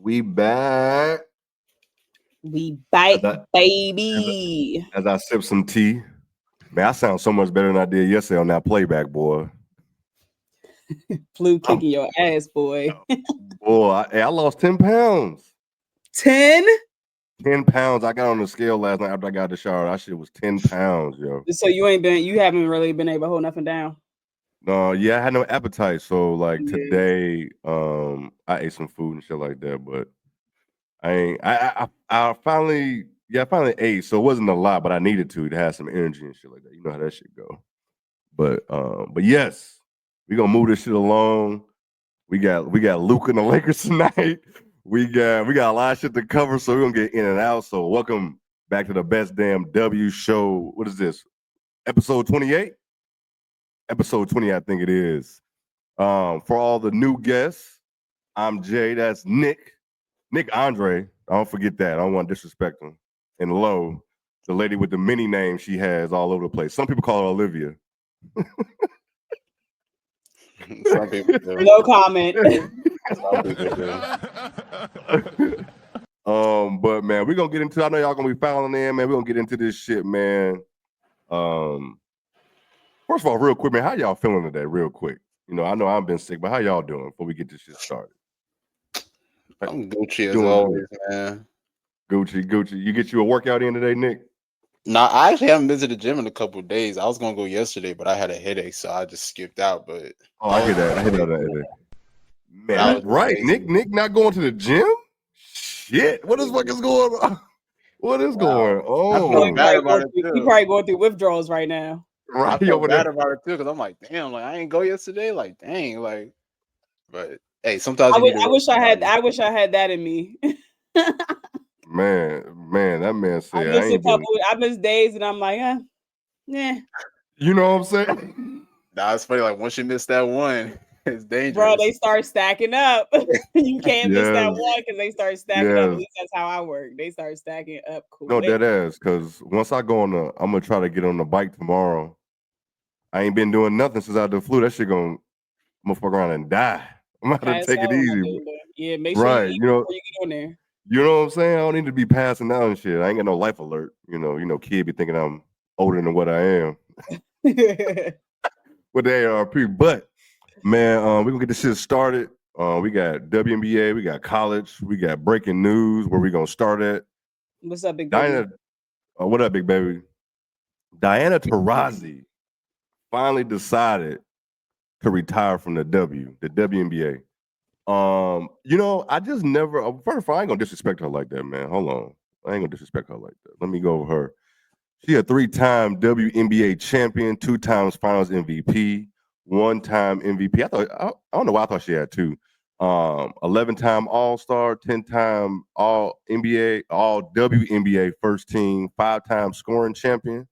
We back. We bite, baby. As I sip some tea. Man, I sound so much better than I did yesterday on that playback, boy. Flu kicking your ass, boy. Boy, I lost 10 pounds. 10? 10 pounds. I got on the scale last night after I got the shower. That shit was 10 pounds, yo. So you haven't really been able to hold nothing down. No, yeah, I had no appetite. So like today, I ate some food and shit like that, but I finally ate, so it wasn't a lot, but I needed to have some energy and shit like that. You know how that shit go. But yes, we gonna move this shit along. We got Luka and the Lakers tonight. We got a lot of shit to cover, so we're gonna get in and out. So welcome back to the Best Damn W Show. What is this? Episode 28? Episode 20, I think it is. For all the new guests, I'm Jay. That's Nick Andre. Don't forget that. I don't want to disrespect him. And Lo, the lady with the many names she has all over the place. Some people call her Olivia. Some people do. No comment. Some people do. But man, we're gonna get into. I know y'all gonna be filing in, man. We're gonna get into this shit, man. First of all, real quick, man, how y'all feeling today? Real quick. You know, I know I've been sick, but how y'all doing before we get this shit started? I'm Gucci as always, man. Gucci. You get you a workout in today, Nick? Nah, I actually haven't been to the gym in a couple of days. I was gonna go yesterday, but I had a headache, so I just skipped out. But I get that. I hit that. Man, right? Amazing. Nick not going to the gym? Shit, what is fucking going on? What is going on? He probably going through withdrawals right now. Right, I feel bad about it too, because I'm like, damn, like I ain't go yesterday, like dang, like. But hey, sometimes I wish I had that in me. man, that man said I missed days, and I'm like, yeah. You know what I'm saying? Nah, it's funny. Like once you miss that one, it's dangerous. Bro, they start stacking up. You can't miss that one because they start stacking up. At least that's how I work. They start stacking up. Quick. No, dead ass. Because once I go I'm gonna try to get on the bike tomorrow. I ain't been doing nothing since I had the flu. That shit I'm gonna fuck around and die. I'm gonna take it easy. Yeah, make sure you eat before you get on there. You know what I'm saying? I don't need to be passing out and shit. I ain't got no life alert. You know, kid be thinking I'm older than what I am. With the ARP. But man, we're gonna get this shit started. We got WNBA, we got college, we got breaking news. Where we gonna start at? What's up, big baby? What up, big baby? Diana Taurasi finally decided to retire from the WNBA. You know, I just never. First of all, I ain't gonna disrespect her like that, man. Hold on, I ain't gonna disrespect her like that. Let me go over her. She a 3-time WNBA champion, 2 times Finals MVP, 1-time MVP. I don't know why I thought she had 2. 11-time All-Star, 10-time All NBA, All WNBA first team, 5-time scoring champion,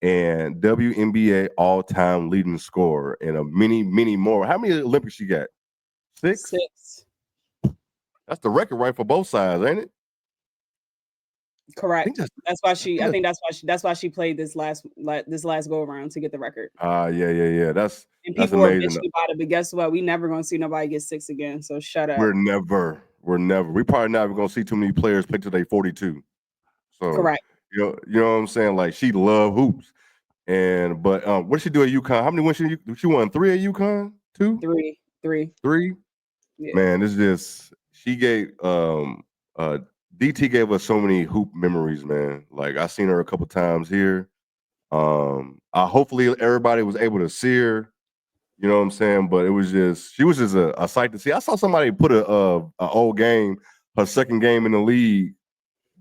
and WNBA all-time leading scorer, and a many more. How many Olympics she got? 6? That's the record, right, for both sides, ain't it? Correct. That's why she played this last go around to get the record. Yeah. That's people were bitching about it, but guess what? We never gonna see nobody get 6 again. So shut up. We're never. We probably not even gonna see too many players play till they 42. So correct. You know what I'm saying? Like she love hoops. But what did she do at UConn? How many wins she won? 3 at UConn? 2? 3. 3? Yeah. Man, it's just she gave DT gave us so many hoop memories, man. Like I seen her a couple times here. Hopefully everybody was able to see her. You know what I'm saying? But she was just a sight to see. I saw somebody put a old game, her second game in the league,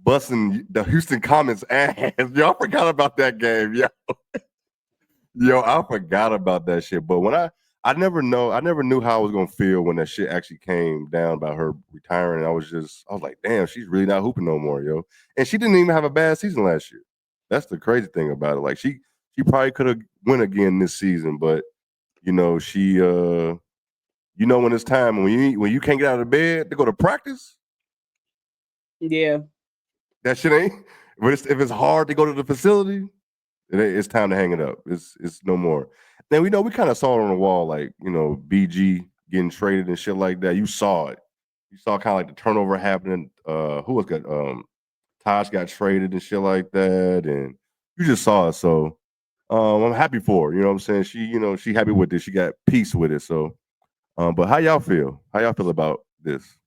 busting the Houston Comets ass. Yo, I forgot about that game. Yo, I forgot about that shit. But when I never knew how I was gonna feel when that shit actually came down about her retiring. I was like, damn, she's really not hooping no more, yo. And she didn't even have a bad season last year. That's the crazy thing about it. Like she probably could have win again this season, but you know, she when it's time when you can't get out of bed to go to practice. Yeah. That shit ain't. If it's hard to go to the facility, it's time to hang it up. It's no more. Then we kind of saw it on the wall, like, you know, BG getting traded and shit like that. You saw it. You saw kind of like the turnover happening. Who was got Taj got traded and shit like that, and you just saw it. So I'm happy for her. You know what I'm saying? She happy with it. She got peace with it. So, but how y'all feel? How y'all feel about this?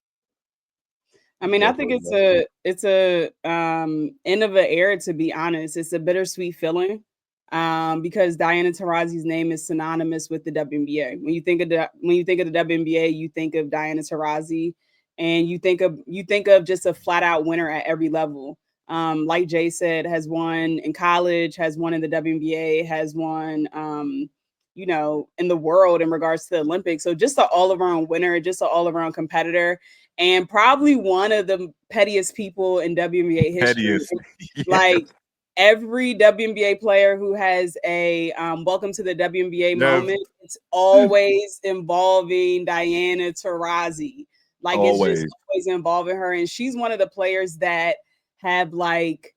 I mean, I think it's a end of an era, to be honest. It's a bittersweet feeling. Because Diana Taurasi's name is synonymous with the WNBA. When you think of the WNBA, you think of Diana Taurasi, and you think of just a flat out winner at every level. Like Jay said, has won in college, has won in the WNBA, has won in the world in regards to the Olympics. So just an all-around winner, just an all-around competitor, and probably one of the pettiest people in WNBA history. Yeah. Like every WNBA player who has a welcome to the WNBA moment, it's always involving Diana Taurasi. Like it's just always involving her. And she's one of the players that have like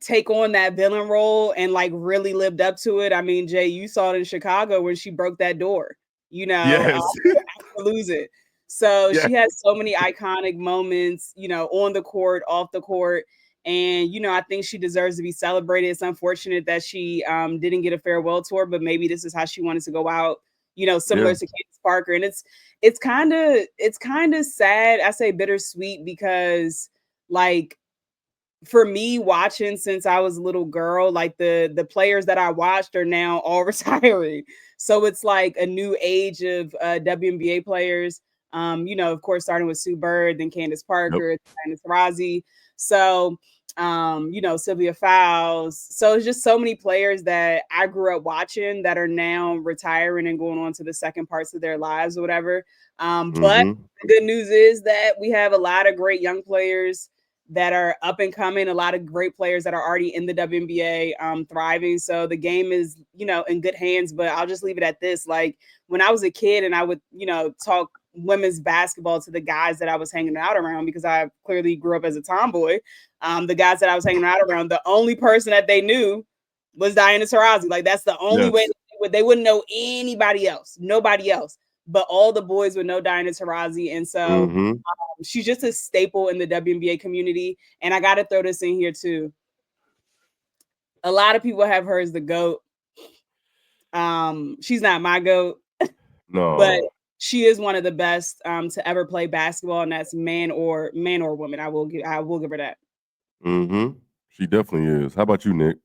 take on that villain role and like really lived up to it. I mean, Jay, you saw it in Chicago when she broke that door, Yes. to lose it. So she has so many iconic moments, on the court, off the court. And, I think she deserves to be celebrated. It's unfortunate that she didn't get a farewell tour, but maybe this is how she wanted to go out, similar to Candace Parker. And it's kind of sad. I say bittersweet because like, for me watching since I was a little girl, like the players that I watched are now all retiring. So it's like a new age of WNBA players. Of course, starting with Sue Bird, then Candace Parker, Diana Taurasi. So, Sylvia Fowles. So it's just so many players that I grew up watching that are now retiring and going on to the second parts of their lives or whatever. But the good news is that we have a lot of great young players that are up and coming, a lot of great players that are already in the WNBA thriving. So the game is, in good hands, but I'll just leave it at this. Like when I was a kid and I would, talk women's basketball to the guys that I was hanging out around, because I clearly grew up as a tomboy. The guys that I was hanging out around, the only person that they knew was Diana Taurasi. Like that's the only way they wouldn't know anybody else, nobody else. But all the boys would know Diana Taurasi. And so she's just a staple in the WNBA community. And I got to throw this in here too. A lot of people have her as the GOAT. She's not my GOAT. No. But she is one of the best to ever play basketball, and that's man or woman. I will give her that. She definitely is. How about you, Nick?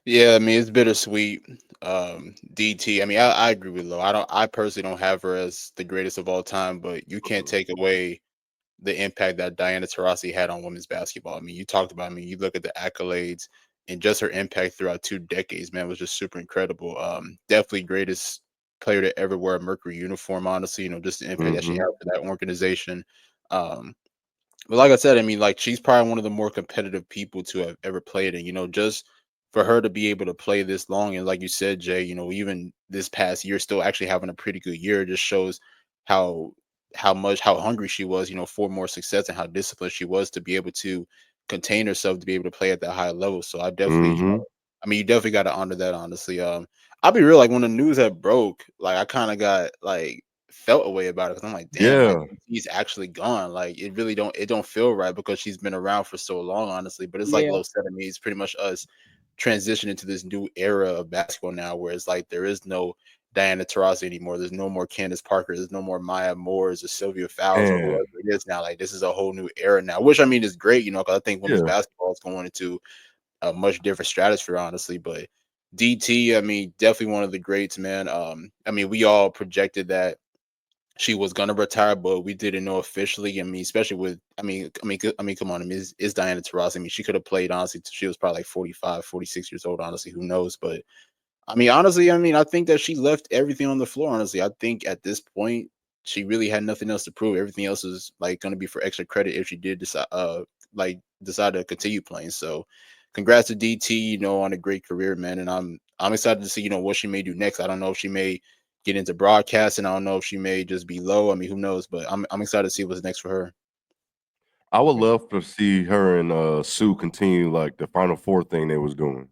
Yeah, I mean it's bittersweet. DT. I mean, I agree with Lo. I personally don't have her as the greatest of all time, but you can't take away the impact that Diana Taurasi had on women's basketball. I mean, you talked about. I mean, you look at the accolades and just her impact throughout 2 decades. Man, was just super incredible. Definitely greatest player to ever wear a Mercury uniform. Honestly, just the impact that she had for that organization. But like I said, I mean, like she's probably one of the more competitive people to have ever played, and just for her to be able to play this long, and like you said, Jay, even this past year, still actually having a pretty good year, just shows how how hungry she was, for more success, and how disciplined she was to be able to contain herself to be able to play at that high level. So I definitely, I mean, you definitely got to honor that, honestly. I'll be real, like when the news had broke, like I kind of got like felt a way about it because I'm like, damn, like he's actually gone. Like it don't feel right because she's been around for so long, honestly. But it's like Lo said to me, it's pretty much us transitioning to this new era of basketball now, where it's like there is no Diana Taurasi anymore. There's no more Candace Parker. There's no more Maya Moores or Sylvia Fowles or whoever it is now. Like this is a whole new era now, which I mean is great, because I think women's basketball is going into a much different stratosphere, honestly. But DT, I mean, definitely one of the greats, man. I mean, we all projected that she was gonna retire, but we didn't know officially. I mean, especially with, come on, I mean, it's Diana Taurasi. I mean, she could have played honestly till she was probably like 45, 46 years old. Honestly, who knows? But I mean, honestly, I think that she left everything on the floor. Honestly, I think at this point she really had nothing else to prove. Everything else is like going to be for extra credit if she did decide, decide to continue playing. So, congrats to DT, on a great career, man. And I'm excited to see, what she may do next. I don't know if she may get into broadcasting. I don't know if she may just be low. I mean, who knows? But I'm excited to see what's next for her. I would love to see her and Sue continue like the Final Four thing they was doing.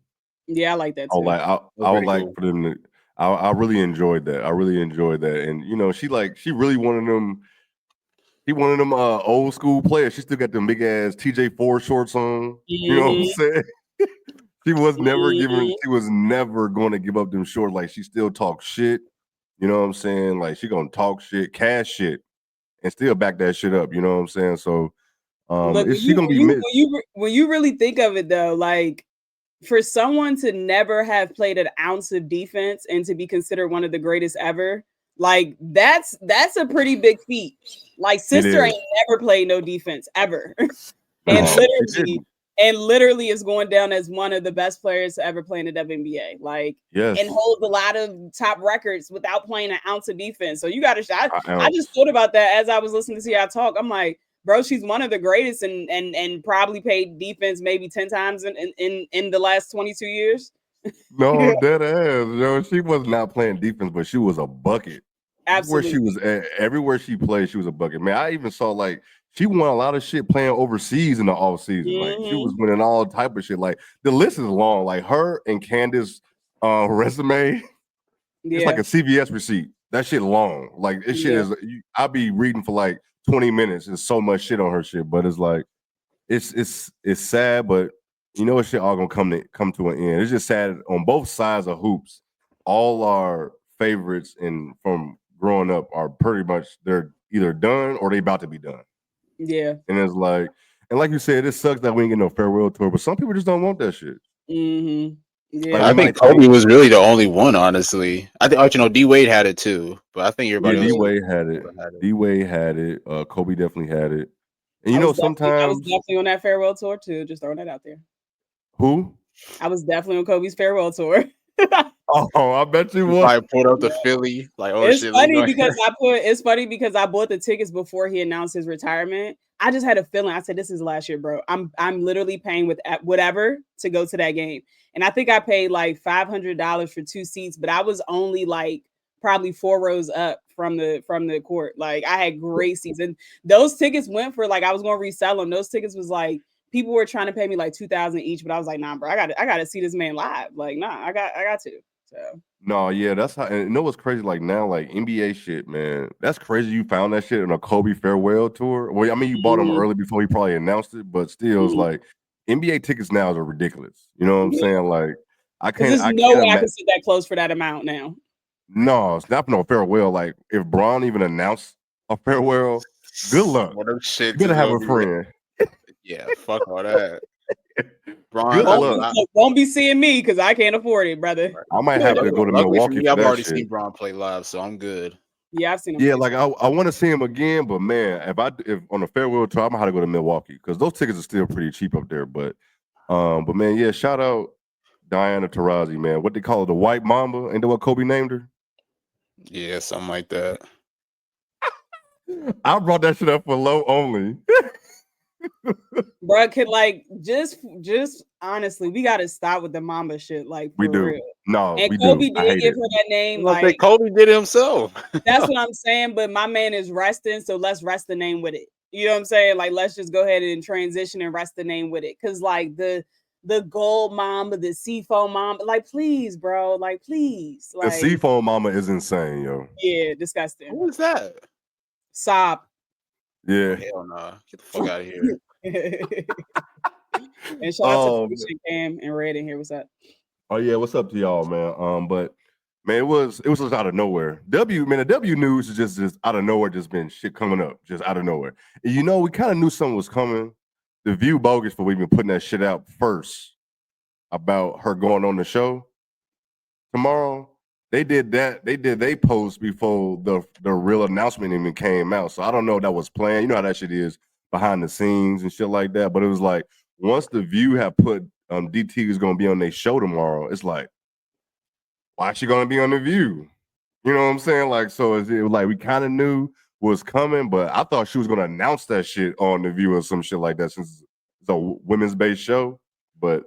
Yeah, I like that too. I would like for them to. I really enjoyed that. I really enjoyed that. And you know, she really one of them. He one of them old school players. She still got them big ass TJ4 shorts on. You know what I'm saying? She was never going to give up them shorts. Like she still talks shit. You know what I'm saying? Like she gonna talk shit, cash shit, and still back that shit up. You know what I'm saying? So Look, is she gonna be missed? When you really think of it though, like for someone to never have played an ounce of defense and to be considered one of the greatest ever, like that's a pretty big feat. Like sister ain't never played no defense ever. and literally is going down as one of the best players to ever play in the WNBA. Like, and holds a lot of top records without playing an ounce of defense. So you got to. I just thought about that as I was listening to y'all talk. I'm like, bro, she's one of the greatest, and probably played defense maybe 10 times in the last 22 years. No, dead ass. Yo, she was not playing defense, but she was a bucket. Absolutely. Where she was at, everywhere she played, she was a bucket. Man, I even saw like she won a lot of shit playing overseas in the off season. Like she was winning all type of shit. Like the list is long. Like her and Candace resume, it's like a CVS receipt. That shit long. Like this shit is. I'll be reading for like 20 minutes. There's so much shit on her shit, but it's like it's sad, but you know what shit all gonna come to an end. It's just sad on both sides of hoops. All our favorites from growing up are pretty much they're either done or they about to be done. Yeah. And it's like, and like you said, it sucks that we ain't get no farewell tour, but some people just don't want that shit. Yeah, like, I think Kobe was really the only one, honestly. I think, D Wade had it too, but I think everybody else. D Wade had it. D Wade had it. Kobe definitely had it. And you know, sometimes I was definitely on that farewell tour too. Just throwing that out there. Who? I was definitely on Kobe's farewell tour. Oh, I bet you was. I pulled up the Philly. Like, oh, it's shit. Funny because it's funny because I bought the tickets before he announced his retirement. I just had a feeling. I said, "This is last year, bro. I'm literally paying with whatever to go to that game." And I think I paid like $500 for 2 seats, but I was only like probably 4 rows up from the court. Like I had great seats, and those tickets went for like I was going to resell them. Those tickets was like people were trying to pay me like $2,000 each, but I was like, "Nah, bro, I got to see this man live. Like, nah, I got to." So. No, yeah, that's how. And you know what's crazy? Like now, like NBA shit, man. That's crazy. You found that shit on a Kobe farewell tour. Well, I mean, you bought them early before he probably announced it, but still, it's like NBA tickets now are ridiculous. You know what I'm saying? Like, I can't. There's no way I can sit that close for that amount now. No, it's not no farewell. Like, if Braun even announced a farewell, good luck. What them shit you better have a friend. Yeah, fuck all that. Good luck. Won't be seeing me because I can't afford it, brother. I might have to go to Milwaukee. Me, I've already seen Braun play live, so I'm good. Yeah, I've seen him. Yeah, like I want to see him again, but man, if on a farewell tour, I'm gonna have to go to Milwaukee because those tickets are still pretty cheap up there. But man, yeah, shout out Diana Taurasi, man. What they call her, the White Mamba, ain't that what Kobe named her? Yeah, something like that. I brought that shit up for low only. Bro, could like just honestly, we gotta stop with the Mamba shit. Like we do. Real. No, and we Kobe do. did give her that name. Like Kobe did it himself. That's what I'm saying. But my man is resting, so let's rest the name with it. You know what I'm saying? Like let's just go ahead and transition and rest the name with it. Cause like the gold Mamba, the seafoam Mamba, like please, bro, like please. Like, the seafoam Mamba is insane, yo. Yeah, disgusting. Who is that? Saab. Yeah. Hell no. Get the fuck out of here. And shout out to Cam and Red in here. What's up? Oh yeah, what's up to y'all, man? But man, it was just out of nowhere. The W news is just out of nowhere, just been shit coming up, just out of nowhere. And you know, we kind of knew something was coming. The View bogus for even putting that shit out first about her going on the show tomorrow. They did that. They post before the real announcement even came out. So I don't know if that was planned. You know how that shit is behind the scenes and shit like that. But it was like once the View have put DT is gonna be on their show tomorrow, it's like, why is she gonna be on the View? You know what I'm saying? Like, so it was like we kind of knew was coming, but I thought she was gonna announce that shit on the View or some shit like that since it's a women's based show. But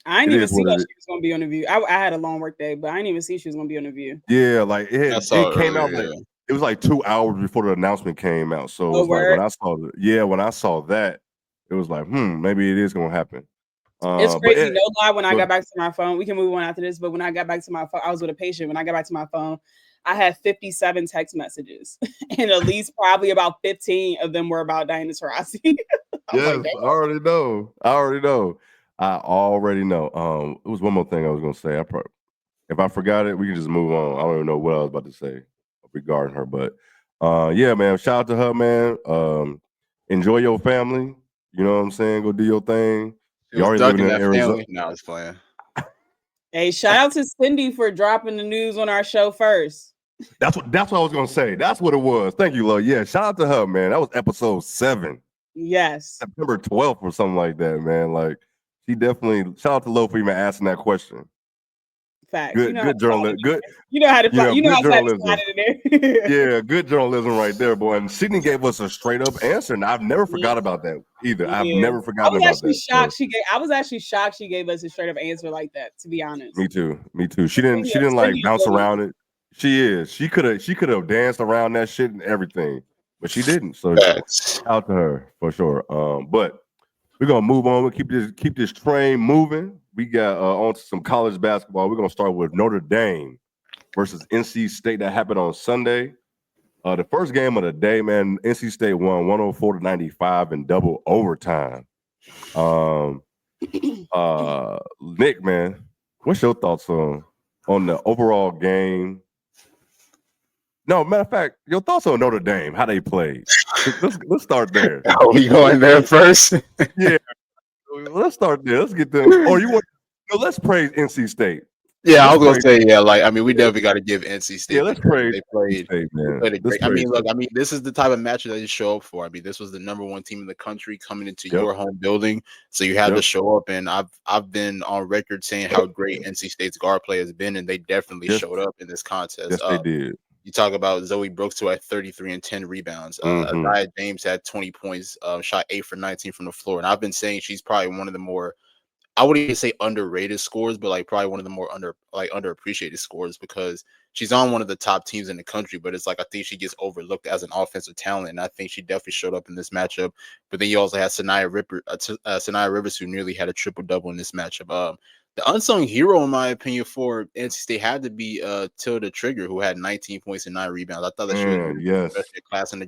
I didn't even see that she was gonna be on the View. I had a long work day, but I didn't even see she was gonna be on the View. Yeah, like it came out like it was like 2 hours before the announcement came out. So it was like when I saw that, it was like, maybe it is gonna happen. It's crazy. But No lie. When I got back to my phone, we can move on after this. But when I got back to my phone, I was with a patient. When I got back to my phone, I had 57 text messages, and at least probably about 15 of them were about Diana Taurasi. yes, like, I already know. I already know. It was one more thing I was gonna say. If I forgot it, we can just move on. I don't even know what I was about to say regarding her, but yeah, man. Shout out to her, man. Enjoy your family. You know what I'm saying? Go do your thing. It You was already living ducking in that Arizona. family. No, I was playing. hey, shout out to Cindy for dropping the news on our show first. That's what I was gonna say. That's what it was. Thank you, Lord. Yeah, shout out to her, man. That was episode 7. Yes. September 12th or something like that, man. Like, she definitely shout out to Lo for even asking that question. Facts. Good journalism. Good. You know how to find. You know how to journalism. slide it in there. Yeah, good journalism right there, boy. And Sydney gave us a straight up answer, and I've never forgot about that either. Yeah. I've never forgotten about that. Shocked. I was actually shocked she gave us a straight up answer like that. To be honest. Me too. She didn't like bounce around it. She could have danced around that shit and everything, but she didn't. So out to her for sure. But we're gonna move on. We'll keep this train moving. We got on to some college basketball. We're gonna start with Notre Dame versus NC State. That happened on Sunday. The first game of the day, man. NC State won 104-95 in double overtime. Nick, man, what's your thoughts on the overall game? No, matter of fact, your thoughts on Notre Dame, how they played. Let's start there. Are we going there first? Yeah, let's start there. Let's get them. Or let's praise NC State. Yeah, I was gonna say, yeah, like, I mean, we definitely got to give NC State. Yeah, let's praise. They played a great. I mean, look, this is the type of match that you show up for. I mean, this was the number 1 team in the country coming into your home building, so you had to show up. And I've been on record saying how great NC State's guard play has been, and they definitely showed up in this contest. Yes, they did. You talk about Zoe Brooks, who had 33 and 10 rebounds. Nia James had 20 points, shot 8 for 19 from the floor, and I've been saying she's probably one of the more, I wouldn't even say underrated scores, but like probably one of the more underappreciated scores, because she's on one of the top teams in the country. But it's like, I think she gets overlooked as an offensive talent, and I think she definitely showed up in this matchup. But then you also had Sanaya Rivers, who nearly had a triple double in this matchup. The unsung hero, in my opinion, for NC State had to be Tilda Trigger, who had 19 points and 9 rebounds. I thought that she was a class in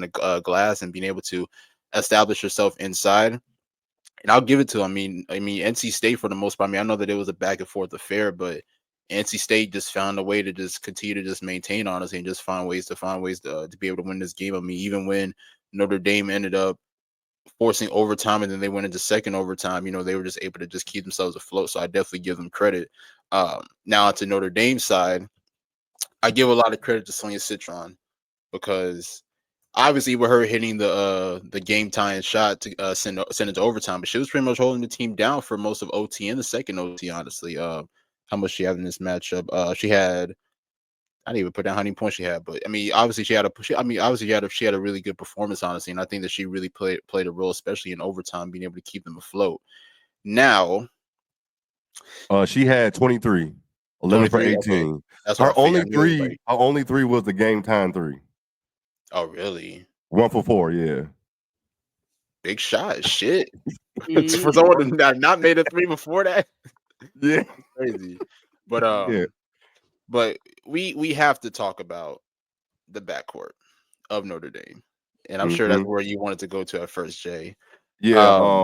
the glass and being able to establish herself inside. And I'll give it to, I mean, NC State for the most part. I mean, I know that it was a back and forth affair, but NC State just found a way to just continue to just maintain, honestly, and just find ways to be able to win this game. I mean, even when Notre Dame ended up forcing overtime and then they went into second overtime, they were just able to just keep themselves afloat. So I definitely give them credit. Now to Notre Dame's side, I give a lot of credit to Sonia Citron, because obviously with her hitting the game tying shot to send it to overtime, but she was pretty much holding the team down for most of OT and the second OT, honestly. How much she had in this matchup? She had, I didn't even put down how many points she had, but I mean, obviously she had a really good performance, honestly, and I think that she really played a role, especially in overtime, being able to keep them afloat. Now, she had 23, 11 for 18. Okay. That's her only three. Her only 3 was the game time 3. Oh, really? 1 for 4, yeah. Big shot, shit. For someone that not made a 3 before that, yeah, crazy. But but we have to talk about the backcourt of Notre Dame, and I'm sure that's where you wanted to go to at first, Jay. Yeah.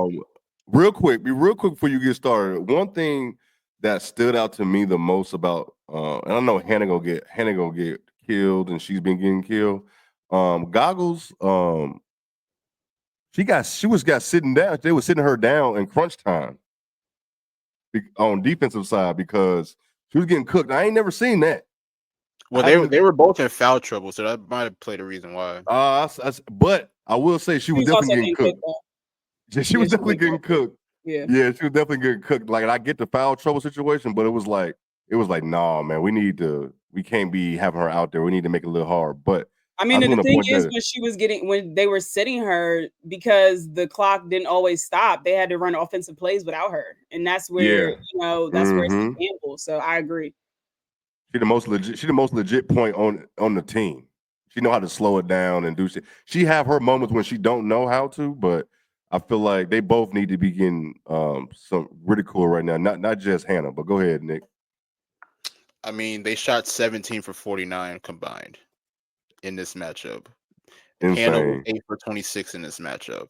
Real quick before you get started, one thing that stood out to me the most about, and I know Hannah gonna get killed, and she's been getting killed. Goggles, she was sitting down. They were sitting her down in crunch time on defensive side because she was getting cooked. I ain't never seen that. Well, they were both in foul trouble, so that might have played a reason why. But I will say she was definitely getting cooked. She was definitely getting cooked. Yeah, she was definitely getting cooked. Like, and I get the foul trouble situation, but it was like, nah, man, we can't be having her out there. We need to make it a little hard. But I mean, the thing is, when they were sitting her, because the clock didn't always stop, they had to run offensive plays without her, and that's where that's where it's a gamble. So I agree. She's the most legit point on the team. She know how to slow it down and do shit. She have her moments when she don't know how to, but I feel like they both need to be getting some ridicule right now. Not just Hannah, but go ahead, Nick. I mean, they shot 17 for 49 combined in this matchup. Hannah was Insane. 8 for 26 in this matchup.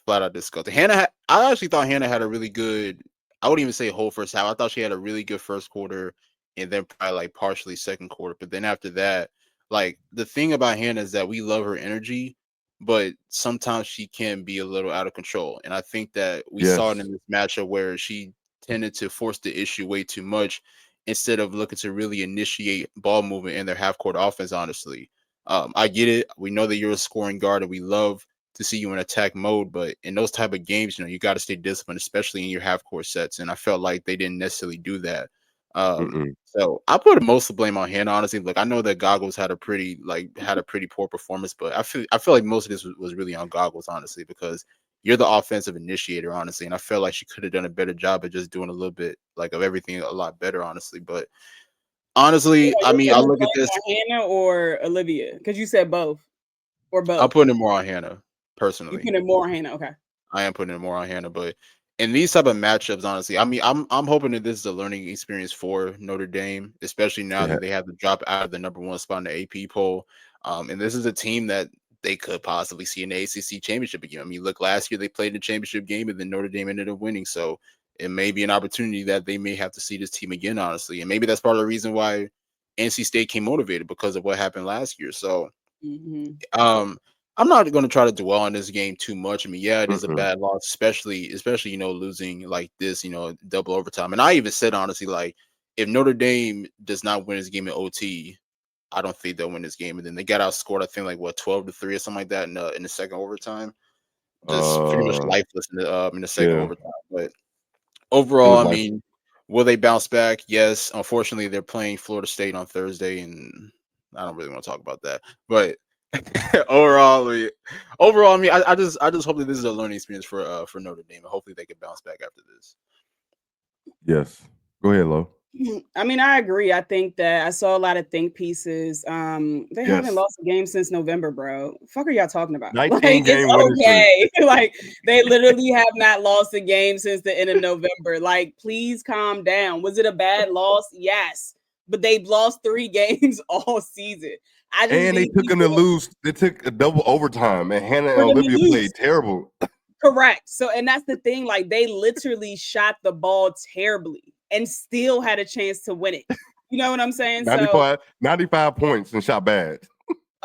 Flat out disgusting. I actually thought Hannah had a really good, I wouldn't even say whole first half. I thought she had a really good first quarter and then probably like partially second quarter. But then after that, like the thing about Hannah is that we love her energy, but sometimes she can be a little out of control. And I think that we saw it Yes. in this matchup where she tended to force the issue way too much instead of looking to really initiate ball movement in their half court offense, honestly. I get it. We know that you're a scoring guard and we love to see you in attack mode, but in those type of games, you got to stay disciplined, especially in your half court sets. And I felt like they didn't necessarily do that. So I put most of the blame on Hannah, honestly. Look, I know that Goggles had a pretty poor performance, but I feel like most of this was really on Goggles, honestly, because you're the offensive initiator, honestly. And I felt like she could have done a better job of just doing a little bit like of everything a lot better, honestly. But honestly, I mean, I look at this Hannah or Olivia, because you said both or both. I'm putting it more on Hannah personally. You putting it more on Hannah, okay? I am putting it more on Hannah, but in these type of matchups, honestly, I mean, I'm hoping that this is a learning experience for Notre Dame, especially now that they have to drop out of the #1 spot in the AP poll. And this is a team that they could possibly see in the ACC championship again. I mean, look, last year they played the championship game, and then Notre Dame ended up winning. So it may be an opportunity that they may have to see this team again, honestly. And maybe that's part of the reason why NC State came motivated because of what happened last year. So, I'm not going to try to dwell on this game too much. I mean, yeah, it is a bad loss, especially losing like this, double overtime. And I even said honestly, like if Notre Dame does not win this game in OT, I don't think they'll win this game. And then they got outscored, I think, like 12-3 or something like that in the second overtime. Just pretty much lifeless in the second overtime. But overall, I mean, will they bounce back? Yes. Unfortunately, they're playing Florida State on Thursday, and I don't really want to talk about that. But overall, I mean, I just hope that this is a learning experience for Notre Dame, and hopefully they can bounce back after this. Yes, go ahead, Lo. I mean, I agree. I think that I saw a lot of think pieces. They haven't lost a game since November, bro. Fuck are y'all talking about? Like, it's okay. Like, they literally have not lost a game since the end of November. Like, please calm down. Was it a bad loss? Yes, but they've lost 3 games all season. And they took them to lose. They took a double overtime, and Hannah and Olivia played terrible. Correct. So, and that's the thing. Like, they literally shot the ball terribly and still had a chance to win it. You know what I'm saying? 95 points and shot bad.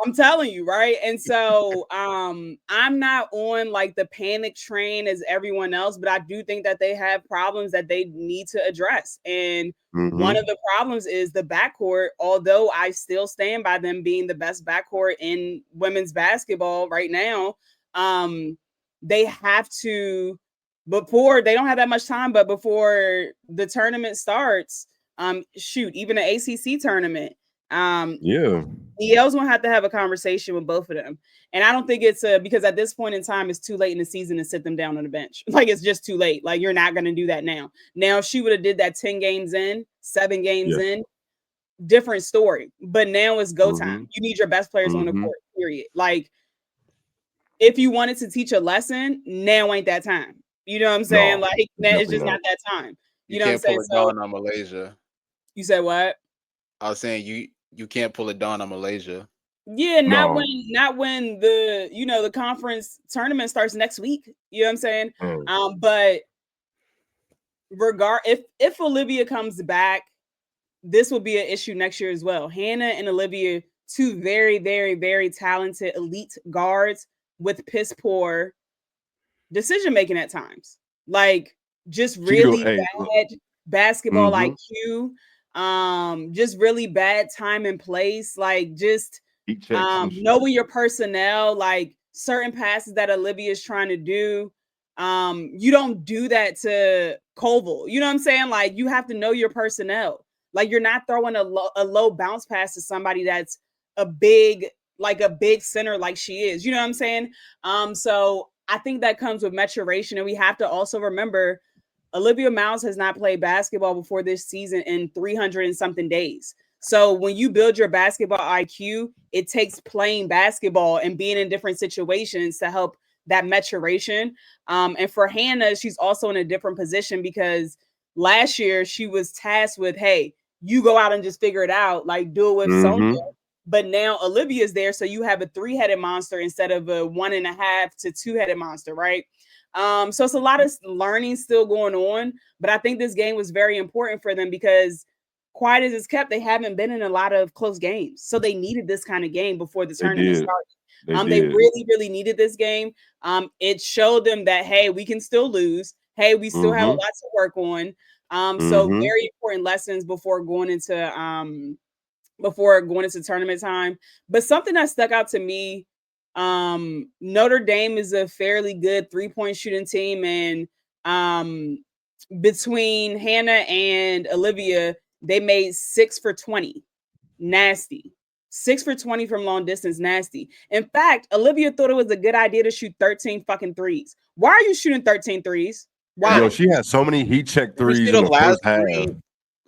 I'm telling you, right? And so I'm not on like the panic train as everyone else, but I do think that they have problems that they need to address. And one of the problems is the backcourt, although I still stand by them being the best backcourt in women's basketball right now. They have to, before they don't have that much time, but before the tournament starts, even the ACC tournament, EL's gonna have to have a conversation with both of them. And I don't think it's because at this point in time, it's too late in the season to sit them down on the bench. Like, it's just too late. Like, you're not gonna do that now. Now, if she would have did that 10 games in, 7 games in, different story. But now it's go time. You need your best players on the court, period. Like, if you wanted to teach a lesson, now ain't that time. You know what I'm saying? Like, now it's just not that time. You know what I'm saying? Pull it down on Malaysia. You said what? I was saying you can't pull it down on Malaysia. Yeah, not when the conference tournament starts next week. You know what I'm saying? But if Olivia comes back, this will be an issue next year as well. Hannah and Olivia, 2 very, very, very talented elite guards with piss poor decision making at times. Like, just really bad basketball IQ. Just really bad time and place. Like, just knowing your personnel, like certain passes that Olivia is trying to do. You don't do that to Koval. You know what I'm saying? Like, you have to know your personnel. Like, you're not throwing a low bounce pass to somebody that's a big center like she is. You know what I'm saying? So I think that comes with maturation. And we have to also remember Olivia Miles has not played basketball before this season in 300 and something days. So when you build your basketball IQ, it takes playing basketball and being in different situations to help that maturation. And for Hannah, she's also in a different position because last year she was tasked with, hey, you go out and just figure it out, like do it with Sonia. But now Olivia's there, so you have a 3-headed monster instead of a 1.5 to 2-headed monster, right? So it's a lot of learning still going on, but I think this game was very important for them because quiet as it's kept, they haven't been in a lot of close games. So they needed this kind of game before the tournament started. They really, really needed this game. It showed them that, hey, we can still lose. Hey, we still have a lot to work on. So very important lessons before going into tournament time. But something that stuck out to me, Notre Dame is a fairly good 3-point shooting team, and between Hannah and Olivia, they made 6 for 20. Nasty. 6 for 20 from long distance. Nasty. In fact, Olivia thought it was a good idea to shoot 13 fucking threes. Why are you shooting 13 threes? Why? Yo, she had so many heat check threes in the first half.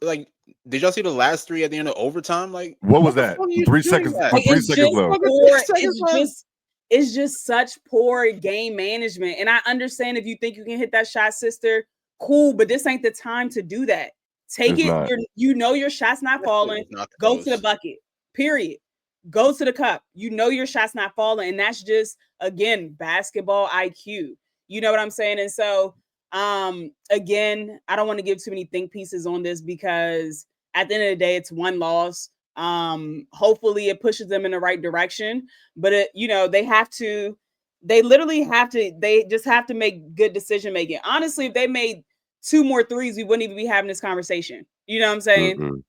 Like, did y'all see the last 3 at the end of overtime? Like, what was that? 3 seconds. 3 seconds left. It's just such poor game management. And I understand if you think you can hit that shot, sister, cool, but this ain't the time to do that. Take it. You know your shot's not falling. Go to the bucket. Period. Go to the cup. You know your shot's not falling. And that's just, again, basketball IQ. You know what I'm saying? And so, again, I don't want to give too many think pieces on this because at the end of the day, it's one loss. Hopefully it pushes them in the right direction, but they just have to make good decision making. Honestly, if they made 2 more threes, we wouldn't even be having this conversation. You know what I'm saying?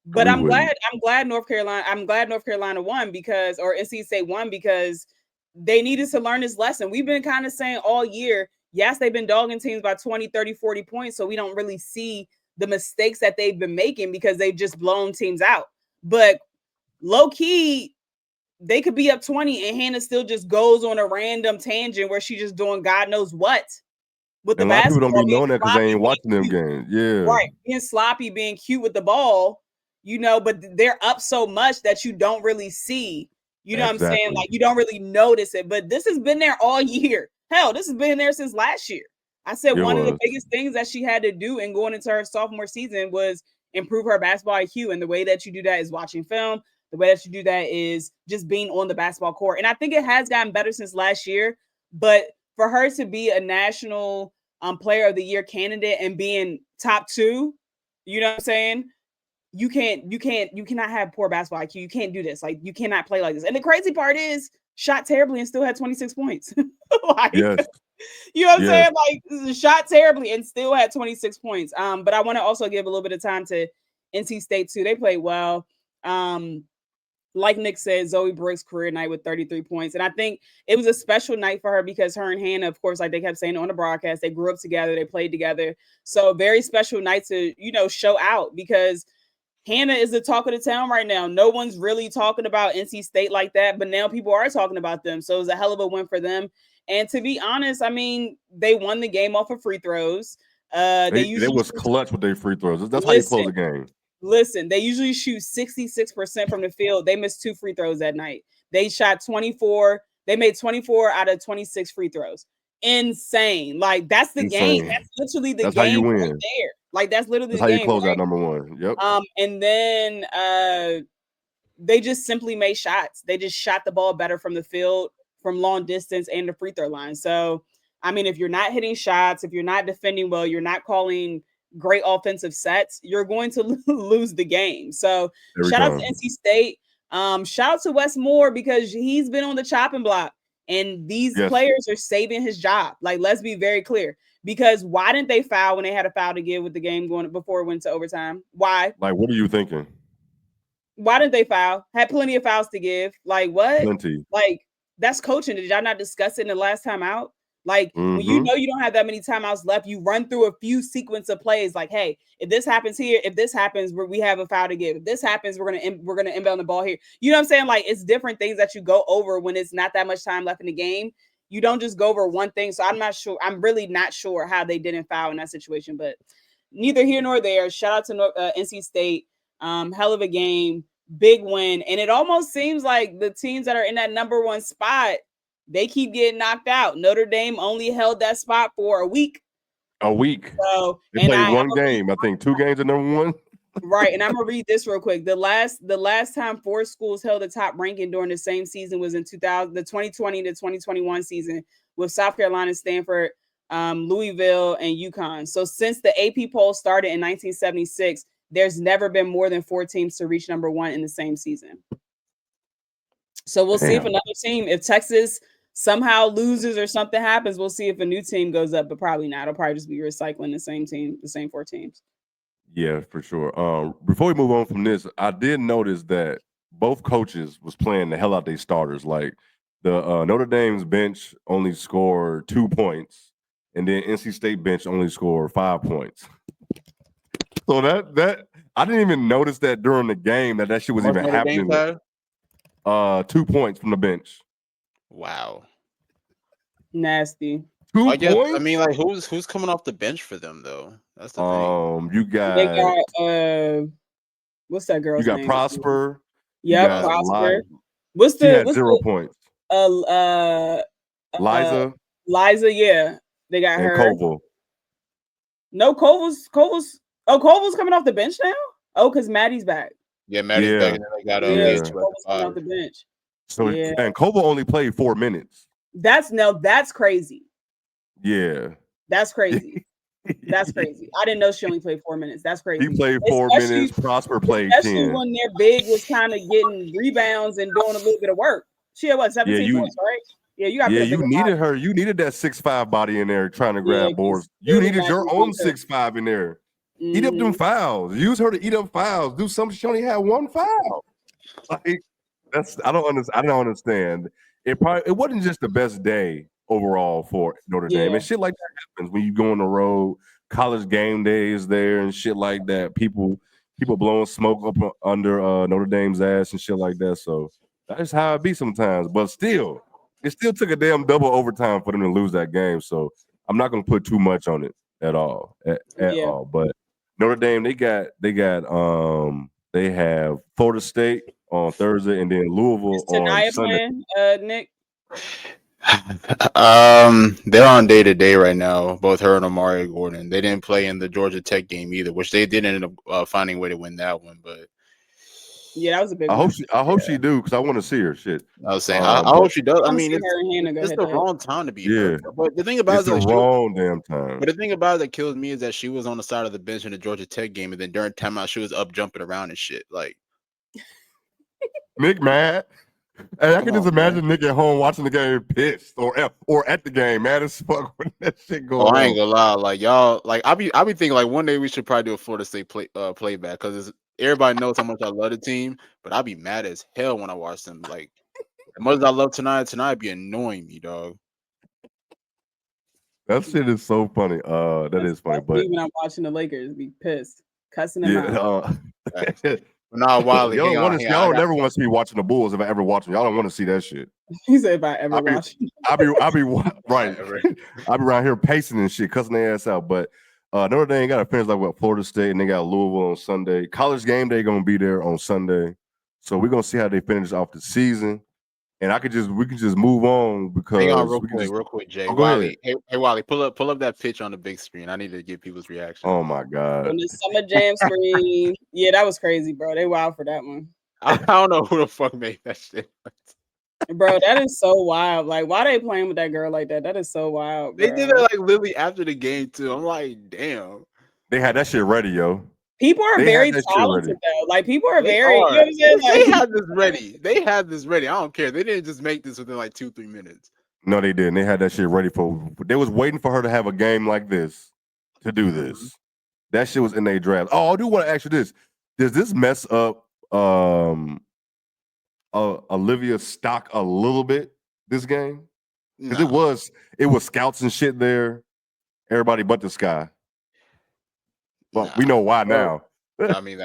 But I'm glad North Carolina won because, or NC State won because they needed to learn this lesson. We've been kind of saying all year, yes, they've been dogging teams by 20, 30, 40 points. So we don't really see the mistakes that they've been making because they've just blown teams out. But low key, they could be up 20 and Hannah still just goes on a random tangent where she's just doing God knows what. With the basketball, people don't be knowing that because they ain't watching them games. Yeah. Right. Being sloppy, being cute with the ball, but they're up so much that you don't really see. You know what I'm saying? Like, you don't really notice it. But this has been there all year. Hell, this has been there since last year. I said one of the biggest things that she had to do in going into her sophomore season was improve her basketball IQ. And the way that you do that is watching film. The way that you do that is just being on the basketball court. And I think it has gotten better since last year. But for her to be a national player of the year candidate and being top 2, you know what I'm saying? You cannot have poor basketball IQ. You can't do this. Like, you cannot play like this. And the crazy part is, shot terribly and still had 26 points. Yes. You know what I'm saying? Like, shot terribly and still had 26 points. But I want to also give a little bit of time to NC State too. They played well. Like Nick said, Zoe Brooks' career night with 33 points. And I think it was a special night for her because her and Hannah, of course, like they kept saying on the broadcast, they grew up together, they played together. So a very special night to, show out because Hannah is the talk of the town right now. No one's really talking about NC State like that, but now people are talking about them. So it was a hell of a win for them. And to be honest, I mean, they won the game off of free throws. They was clutch with their free throws. That's how you close the game. Listen, they usually shoot 66% from the field. They missed 2 free throws that night. They shot 24. They made 24 out of 26 free throws. Insane. Like, that's the game. That's literally the game. That's how you win. Right there. Like, that's literally the game. That's how you close out number 1. Yep. And then they just simply made shots. They just shot the ball better from the field, from long distance, and the free throw line. So, I mean, if you're not hitting shots, if you're not defending well, you're not calling great offensive sets, you're going to lose the game. So shout out to NC State. Shout out to Wes Moore because he's been on the chopping block and these players are saving his job. Like, let's be very clear, because why didn't they foul when they had a foul to give with the game going before it went to overtime? Why? Like, what are you thinking? Why didn't they foul? Had plenty of fouls to give. Like, what? Plenty. Like, that's coaching. Did y'all not discuss it in the last time out? Like, when you know you don't have that many timeouts left, you run through a few sequence of plays. Like, hey, if this happens here, if this happens, we have a foul to give. If this happens, we're gonna inbound the ball here. You know what I'm saying? Like, it's different things that you go over when it's not that much time left in the game. You don't just go over one thing. So I'm not sure. I'm really not sure how they didn't foul in that situation. But neither here nor there. Shout out to NC State. Hell of a game, big win, and it almost seems like the teams that are in that number 1 spot They keep getting knocked out. Notre Dame only held that spot for a week. A week. So, They and played one game. I think 2 games at number 1. Right, and I'm gonna read this real quick. The last time 4 schools held a top ranking during the same season was in the 2020 to 2021 season with South Carolina, Stanford, Louisville, and UConn. So since the AP poll started in 1976, there's never been more than 4 teams to reach number 1 in the same season. So we'll see if another team, if Texas somehow loses or something happens, we'll see if a new team goes up, but probably not. It'll probably just be recycling the same team, the same 4 teams. Yeah, for sure. Before we move on from this, I did notice that both coaches was playing the hell out their starters. Like the Notre Dame's bench only scored 2 points, and then NC State bench only scored 5 points. So that I didn't even notice that during the game that shit was even happening. 2 points from the bench. Wow. Nasty. 2 points? I mean, like who's coming off the bench for them though? That's the thing. You got what's that girl's name? You got Prosper. Yeah, Prosper. What's the 0 points? Liza, yeah. They got and her. Koval. No, Koval's coming off the bench now? Oh, because Maddie's back. Yeah, Maddie's back, and then they got Koval's coming off the bench. So and Koval only played 4 minutes. That's crazy. Yeah. That's crazy. That's crazy. I didn't know she only played 4 minutes. That's crazy. He played 4 minutes. Prosper played 10. When their big was kind of getting rebounds and doing a little bit of work. She had 17 points, right? Yeah, you got. Yeah, you needed her. You needed that 6'5" body in there trying to grab boards. You needed your own 6'5" in there. Eat up them fouls. Use her to eat up fouls. Do something. She only had 1 foul. Like I don't understand. It wasn't just the best day overall for Notre Dame. And shit like that happens when you go on the road. College game day is there and shit like that. People blowing smoke up under Notre Dame's ass and shit like that. So that's how it be sometimes. But still, it still took a damn double overtime for them to lose that game. So I'm not gonna put too much on it at all. All. But Notre Dame, they have Florida State on Thursday and then Louisville on Sunday. Playing, Nick? They're on day-to-day right now, both her and Amari Gordon. They didn't play in the Georgia Tech game either, which they did end up finding a way to win that one. But yeah, that was a big one. I hope she do because I want to see her. Shit. I was saying, I hope she does. I mean, it's the wrong time to be hurt. But the thing about it's the wrong damn time. But the thing about it that kills me is that she was on the side of the bench in the Georgia Tech game, and then during timeout, she was up jumping around and shit. Like Nick mad. And I can just imagine Nick at home watching the game pissed or at the game mad as fuck when that shit goes on. I ain't gonna lie, like y'all, like I be thinking like one day we should probably do a Florida State playback because everybody knows how much I love the team, but I'll be mad as hell when I watch them. Like as much as I love tonight be annoying me, dog. That shit is so funny. That is funny, but even I'm watching the Lakers be pissed, cussing them out. Nah, Wiley, y'all never want to see me watching the Bulls if I ever watch them. Y'all don't want to see that shit. He said if I ever watch. I'll be right. I'll be around here pacing and shit, cussing their ass out. But Notre Dame got to finish like what Florida State, and they got Louisville on Sunday. College game day gonna be there on Sunday, so we're gonna see how they finish off the season. And we can just move on because hang on real quick, Jay. Wiley, hey Wiley, pull up that pitch on the big screen. I need to get people's reaction. Oh my god, on the Summer Jam screen. Yeah, that was crazy, bro. They wild for that one. I don't know who the fuck made that shit. Bro, that is so wild. Like, why they playing with that girl like that? That is so wild. Bro. They did it like literally after the game too. I'm like, damn. They had that shit ready, yo. People are very talented though. Like people are very. You know what I'm saying? Like, they had this ready. They had this ready. I don't care. They didn't just make this within like 2-3 minutes. No, they didn't. They had that shit ready for. They was waiting for her to have a game like this to do this. That shit was in their draft. Oh, I do want to ask you this: does this mess up Olivia's stock a little bit this game? Because it was scouts and shit there. Everybody but the Sky. Well, we know why now. I mean,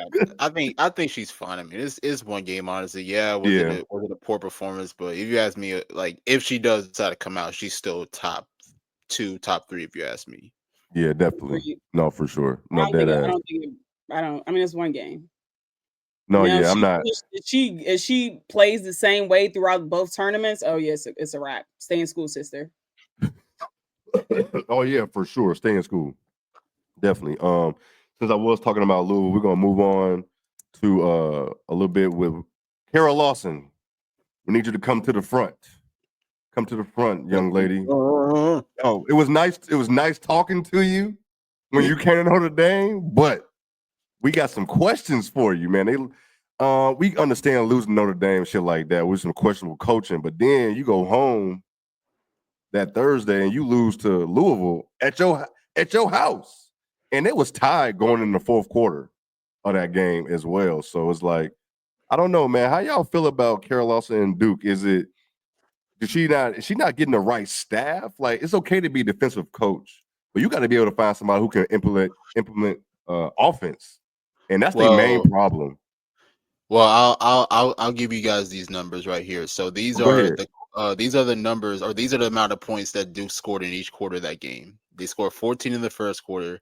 I think she's fine. I mean, it's one game, honestly. Yeah, was it a poor performance? But if you ask me, like, if she does decide to come out, she's still top 2, top 3. If you ask me. Yeah, definitely. No, for sure. No, I don't. I mean, it's one game. No, Now, yeah, I'm not. if she plays the same way throughout both tournaments, oh yes, it's a wrap. Stay in school, sister. Oh yeah, for sure. Stay in school. Definitely. Since I was talking about Louisville, we're gonna move on to a little bit with Kara Lawson. We need you to come to the front. Come to the front, young lady. Oh, it was nice. It was nice talking to you when you came to Notre Dame, but we got some questions for you, man. We understand losing Notre Dame, shit like that, with some questionable coaching, but then you go home that Thursday and you lose to Louisville at your house, and it was tied going in the fourth quarter of that game as well. So it's like, I don't know, man. How y'all feel about Kara Lawson and Duke? Is she not getting the right staff? Like, it's okay to be a defensive coach, but you got to be able to find somebody who can implement offense, and that's the main problem. Well, I'll give you guys these numbers right here. So these are the numbers, or these are the amount of points that Duke scored in each quarter of that game. They scored 14 in the first quarter,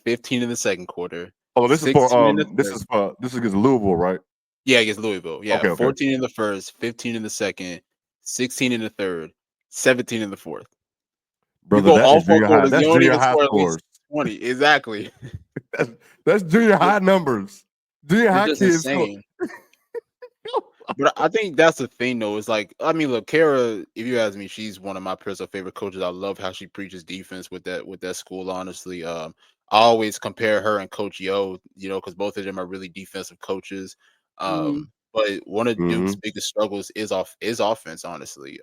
15 in the second quarter. Oh, this is against Louisville, right? Yeah, against Louisville. Yeah, okay. 14 in the first, 15 in the second, 16 in the third, 17 in the fourth. Brother, you go all is junior high. That's junior high scores. 20, exactly. that's junior high numbers. Junior high kids insane. But I think that's the thing, though. It's like, I mean, look, Kara, if you ask me, she's one of my personal favorite coaches. I love how she preaches defense with that school. Honestly, I always compare her and Coach Yo, because both of them are really defensive coaches. But one of Duke's biggest struggles is offense, honestly.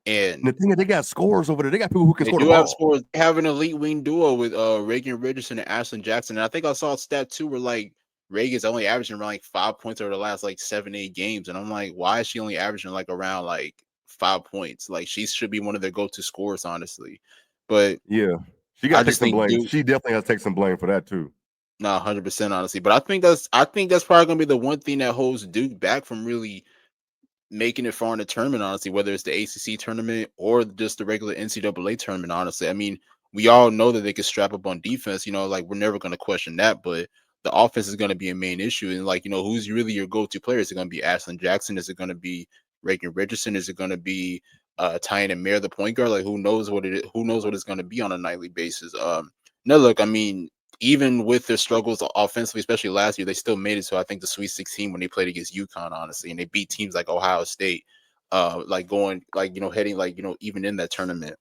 And the thing is, they got scores over there. They got people who can score the ball. Scores. They have an elite wing duo with Reagan Richardson and Ashlyn Jackson. And I think I saw a stat too where like Reagan's only averaging around like 5 points over the last like 7-8 games. And I'm like, why is she only averaging like around like 5 points? Like, she should be one of their go-to scorers, honestly. But yeah, she got to take some blame. She definitely has to take some blame for that too. No, 100% honestly. But I think that's probably gonna be the one thing that holds Duke back from really making it far in the tournament, honestly, whether it's the ACC tournament or just the regular NCAA tournament, honestly. I mean, we all know that they can strap up on defense, like we're never going to question that, but the offense is going to be a main issue. And like, who's really your go-to player? Is it going to be Ashlyn Jackson? Is it going to be Reagan Richardson? Is it going to be Tiana Mayer, the point guard? Like, who knows what it is? Who knows what it's going to be on a nightly basis? No, look, I mean, even with their struggles offensively, especially last year, they still made it to, I think, the Sweet 16 when they played against UConn, honestly, and they beat teams like Ohio State, heading even in that tournament.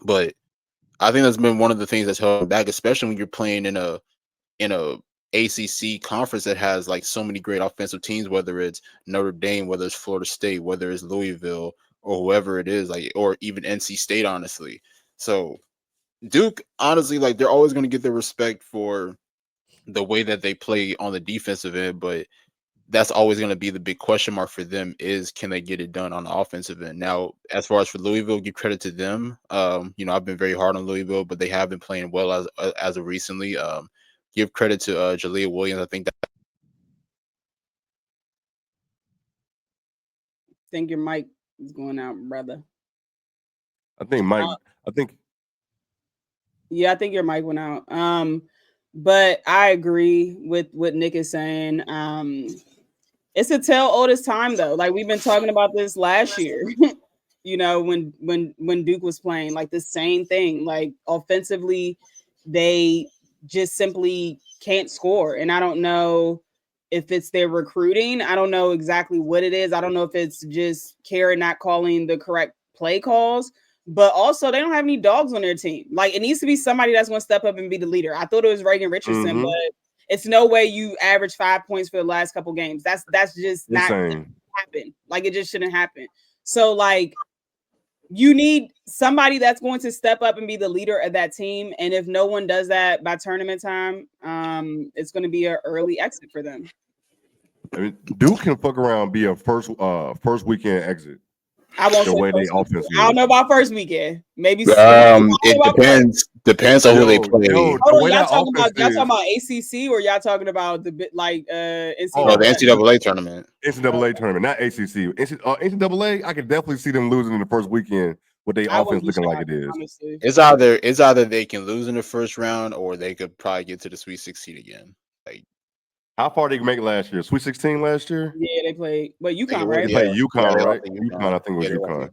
But I think that's been one of the things that's held back, especially when you're playing in a ACC conference that has like so many great offensive teams, whether it's Notre Dame, whether it's Florida State, whether it's Louisville, or whoever it is, like, or even NC State, honestly. So Duke, honestly, like, they're always going to get their respect for the way that they play on the defensive end, but that's always going to be the big question mark for them is, can they get it done on the offensive end? Now, as far as for Louisville, give credit to them. I've been very hard on Louisville, but they have been playing well as of recently. Give credit to Jalea Williams. I think your mic is going out, brother. I think your mic went out. But I agree with what Nick is saying. It's a tell oldest time though. Like, we've been talking about this last year. When Duke was playing, like, the same thing. Like, offensively, they just simply can't score. And I don't know if it's their recruiting. I don't know exactly what it is. I don't know if it's just Kara not calling the correct play calls. But also, they don't have any dogs on their team. Like, it needs to be somebody that's going to step up and be the leader. I thought it was Reagan Richardson, but it's no way you average 5 points for the last couple games. That's just not happen. Like, it just shouldn't happen. So, like, you need somebody that's going to step up and be the leader of that team. And if no one does that by tournament time, it's going to be an early exit for them. I mean, Duke can fuck around and be a first weekend exit. I won't say I don't know about first weekend. Maybe it depends on who they play. Y'all talking about ACC, or y'all talking about the NCAA? The NCAA tournament. NCAA tournament, not ACC. NCAA, I could definitely see them losing in the first weekend with their offense looking like it is. Honestly. It's either they can lose in the first round, or they could probably get to the Sweet 16 again. Like, How far did they make last year? Sweet 16 last year? Yeah, they played. Well, UConn, right? They played UConn, they right? lost to UConn, I think it was Yeah, they lost to UConn.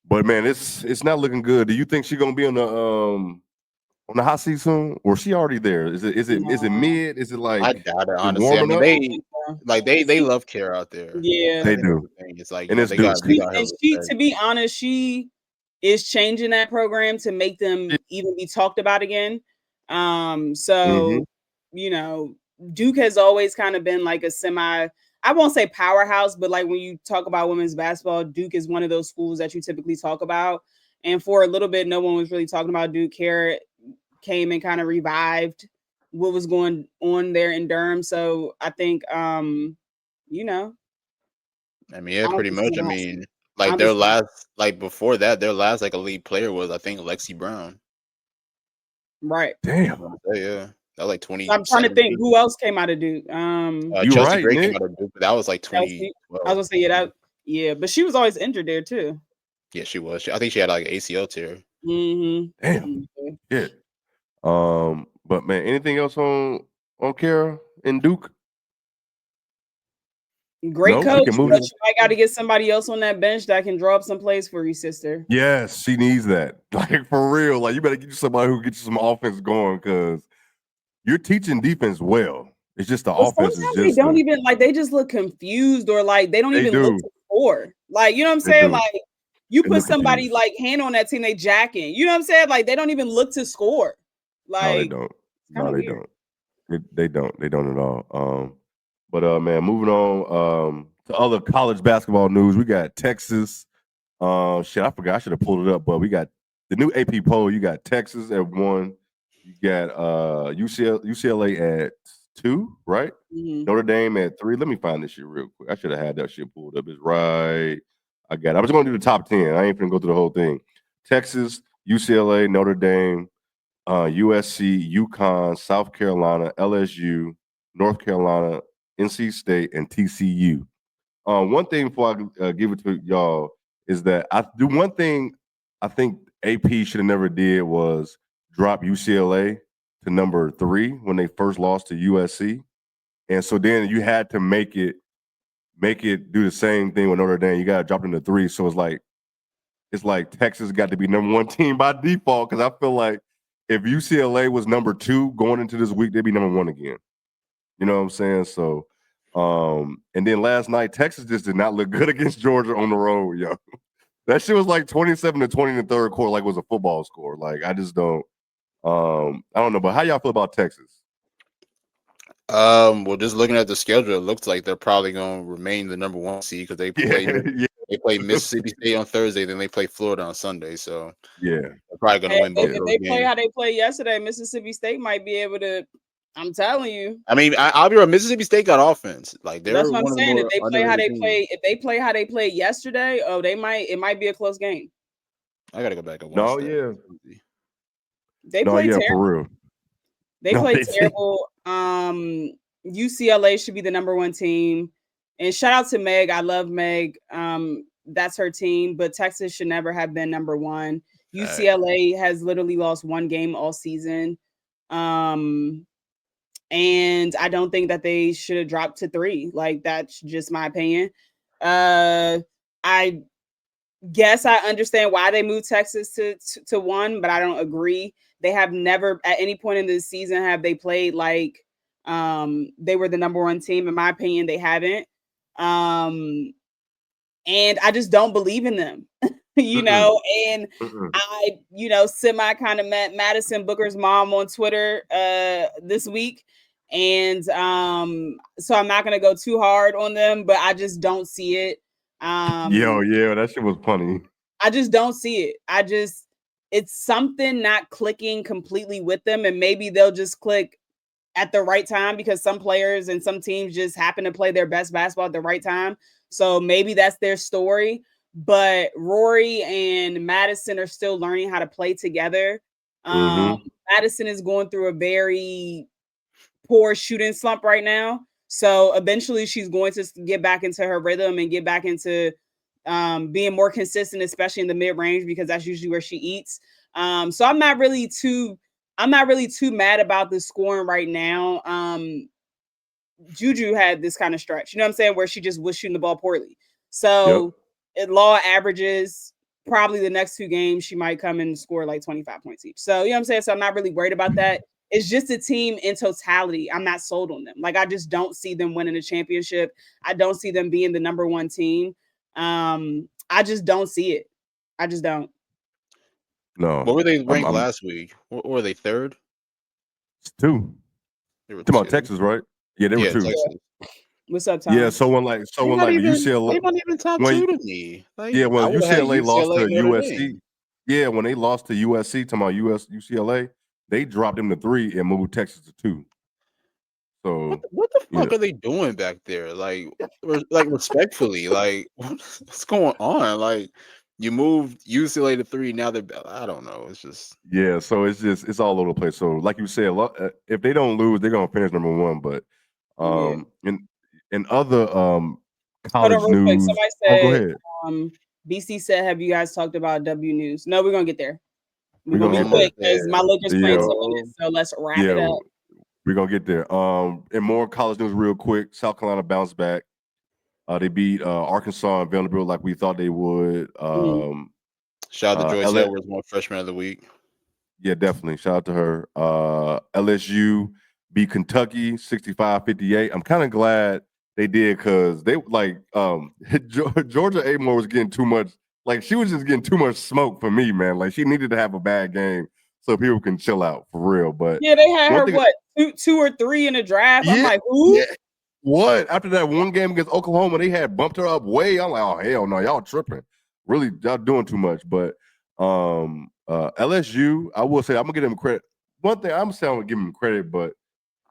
But man, it's not looking good. Do you think she's gonna be on the hot seat soon, or is she already there? Is it mid? Is it like I doubt it, just honestly. I warming mean, up? they love care out there. Yeah. They I think do. that's the thing. It's like, And it's they Duke. got hella And she, respect. to be honest, she is changing that program to make them even be talked about again. So you know, Duke has always kind of been like a I won't say powerhouse, but like when you talk about women's basketball, Duke is one of those schools that you typically talk about. And for a little bit, no one was really talking about Duke. Care came and kind of revived what was going on there in Durham. So I think, you know, I mean, yeah, pretty much. I mean, like I'm their just- last, like before that, their last like elite player was, I think, Lexi Brown. right. Damn. Yeah, that was like 20. I'm trying to think who else came out of Duke. You Chelsea right, Gray Nick. came out of Duke, but that was like Chelsea. 2012. I was gonna say yeah, but she was always injured there too. Yeah, she was. I think she had like ACL tear. Mm-hmm. Damn. Yeah. But man, anything else on Kara and Duke? Great Nope, coach, we can move but this. you might got to get somebody else on that bench that can draw up some plays for you, sister. Yes, she needs that. Like for real. Like you better get you somebody who gets you some offense going because you're teaching defense well. It's just the offense is They just don't even like they just look confused or like they don't even look to score. Like, you know what I'm saying? Like you put somebody like hand on that team, they jacking. You know what I'm saying? Like they don't even look to score. Like no, they don't. They don't. They don't at all. But man, moving on to other college basketball news. We got Texas. Shit, I forgot. I should have pulled it up, but we got the new AP poll. You got Texas at 1. You got UCLA at 2, right? Mm-hmm. Notre Dame at 3. Let me find this shit real quick. I should have had that shit pulled up. It's right. I got it. I'm just going to do the top 10. I ain't finna go through the whole thing. Texas, UCLA, Notre Dame, USC, UConn, South Carolina, LSU, North Carolina, NC State, and TCU. One thing before I give it to y'all is that one thing I think AP should have never did was drop UCLA to number 3 when they first lost to USC. And so then you had to make it do the same thing with Notre Dame. You got to drop them to 3. So it's like Texas got to be number 1 team by default because I feel like if UCLA was number 2 going into this week, they'd be number 1 again. You know what I'm saying? So, and then last night, Texas just did not look good against Georgia on the road, yo. That shit was like 27-20 in the third quarter, like it was a football score. Like, I just don't, I don't know. But how y'all feel about Texas? Well, just looking at the schedule, it looks like they're probably going to remain the number 1 seed because they play they play Mississippi State on Thursday, then they play Florida on Sunday. So they're probably going to win both of those If they games. play how they played yesterday, Mississippi State might be able to. I'm telling you. I mean, I'll be right. Mississippi State got offense. Like That's what I'm saying. If they play how they played yesterday, it might be a close game. I gotta go back and watch. No, yeah. They played terrible. For real. They played terrible. UCLA should be the number 1 team. And shout out to Meg. I love Meg. That's her team, but Texas should never have been number 1. UCLA has literally lost 1 game all season. And I don't think that they should have dropped to 3. Like, that's just my opinion. I guess I understand why they moved Texas to 1, but I don't agree. They have never at any point in this season have they played like they were the number 1 team. In my opinion, they haven't. And I just don't believe in them. you know, and I, semi kind of met Madison Booker's mom on Twitter this week. And so I'm not gonna go too hard on them, but I just don't see it. That shit was funny. I just don't see it. It's something not clicking completely with them, and maybe they'll just click at the right time because some players and some teams just happen to play their best basketball at the right time. So maybe that's their story. But Rory and Madison are still learning how to play together. Madison is going through a very poor shooting slump right now. So eventually she's going to get back into her rhythm and get back into being more consistent, especially in the mid-range, because that's usually where she eats. So I'm not really too mad about the scoring right now. Juju had this kind of stretch, you know what I'm saying, where she just was shooting the ball poorly. So at law averages, probably the next 2 games, she might come in and score like 25 points each. So, you know what I'm saying? So I'm not really worried about that. It's just a team in totality. I'm not sold on them. Like, I just don't see them winning a championship. I don't see them being the number 1 team. I just don't see it. I just don't. No. What were they ranked last week? What were they, 3rd? 2. They were Talking about Texas, right? Yeah, they were 2. Texas. What's up, Tom? Yeah, someone like UCLA. They weren't even top 2 to me. Like, yeah, when UCLA lost to Notre USC. Dame. Yeah, when they lost to USC, talking about UCLA, they dropped them to 3 and moved Texas to 2. So what the fuck are they doing back there? Like respectfully, like what's going on? Like, you moved UCLA to 3, now I don't know. It's just so it's all over the place. So like you said, if they don't lose, they're gonna finish number 1. But in other college news, somebody said, go ahead. BC said, "Have you guys talked about W News?" No, we're gonna get there. We're gonna be quick because my Lakers playing some minutes, so let's wrap it up. We're gonna get there. And more college news real quick. South Carolina bounced back. They beat Arkansas and Vanderbilt like we thought they would. Shout out to Joyce Edwards, more freshman of the week. Yeah, definitely. Shout out to her. LSU beat Kentucky 65-58. I'm kind of glad they did because they Georgia Amore was getting too much. Like, she was just getting too much smoke for me, man. Like, she needed to have a bad game so people can chill out for real. But yeah, they had her two or 3 in the draft. I'm like, who? Yeah. What? After that one game against Oklahoma, they had bumped her up way. I'm like, oh hell no, y'all tripping. Really, y'all doing too much. But LSU, I will say, I'm gonna give them credit. One thing I'm saying, I'm gonna give them credit, but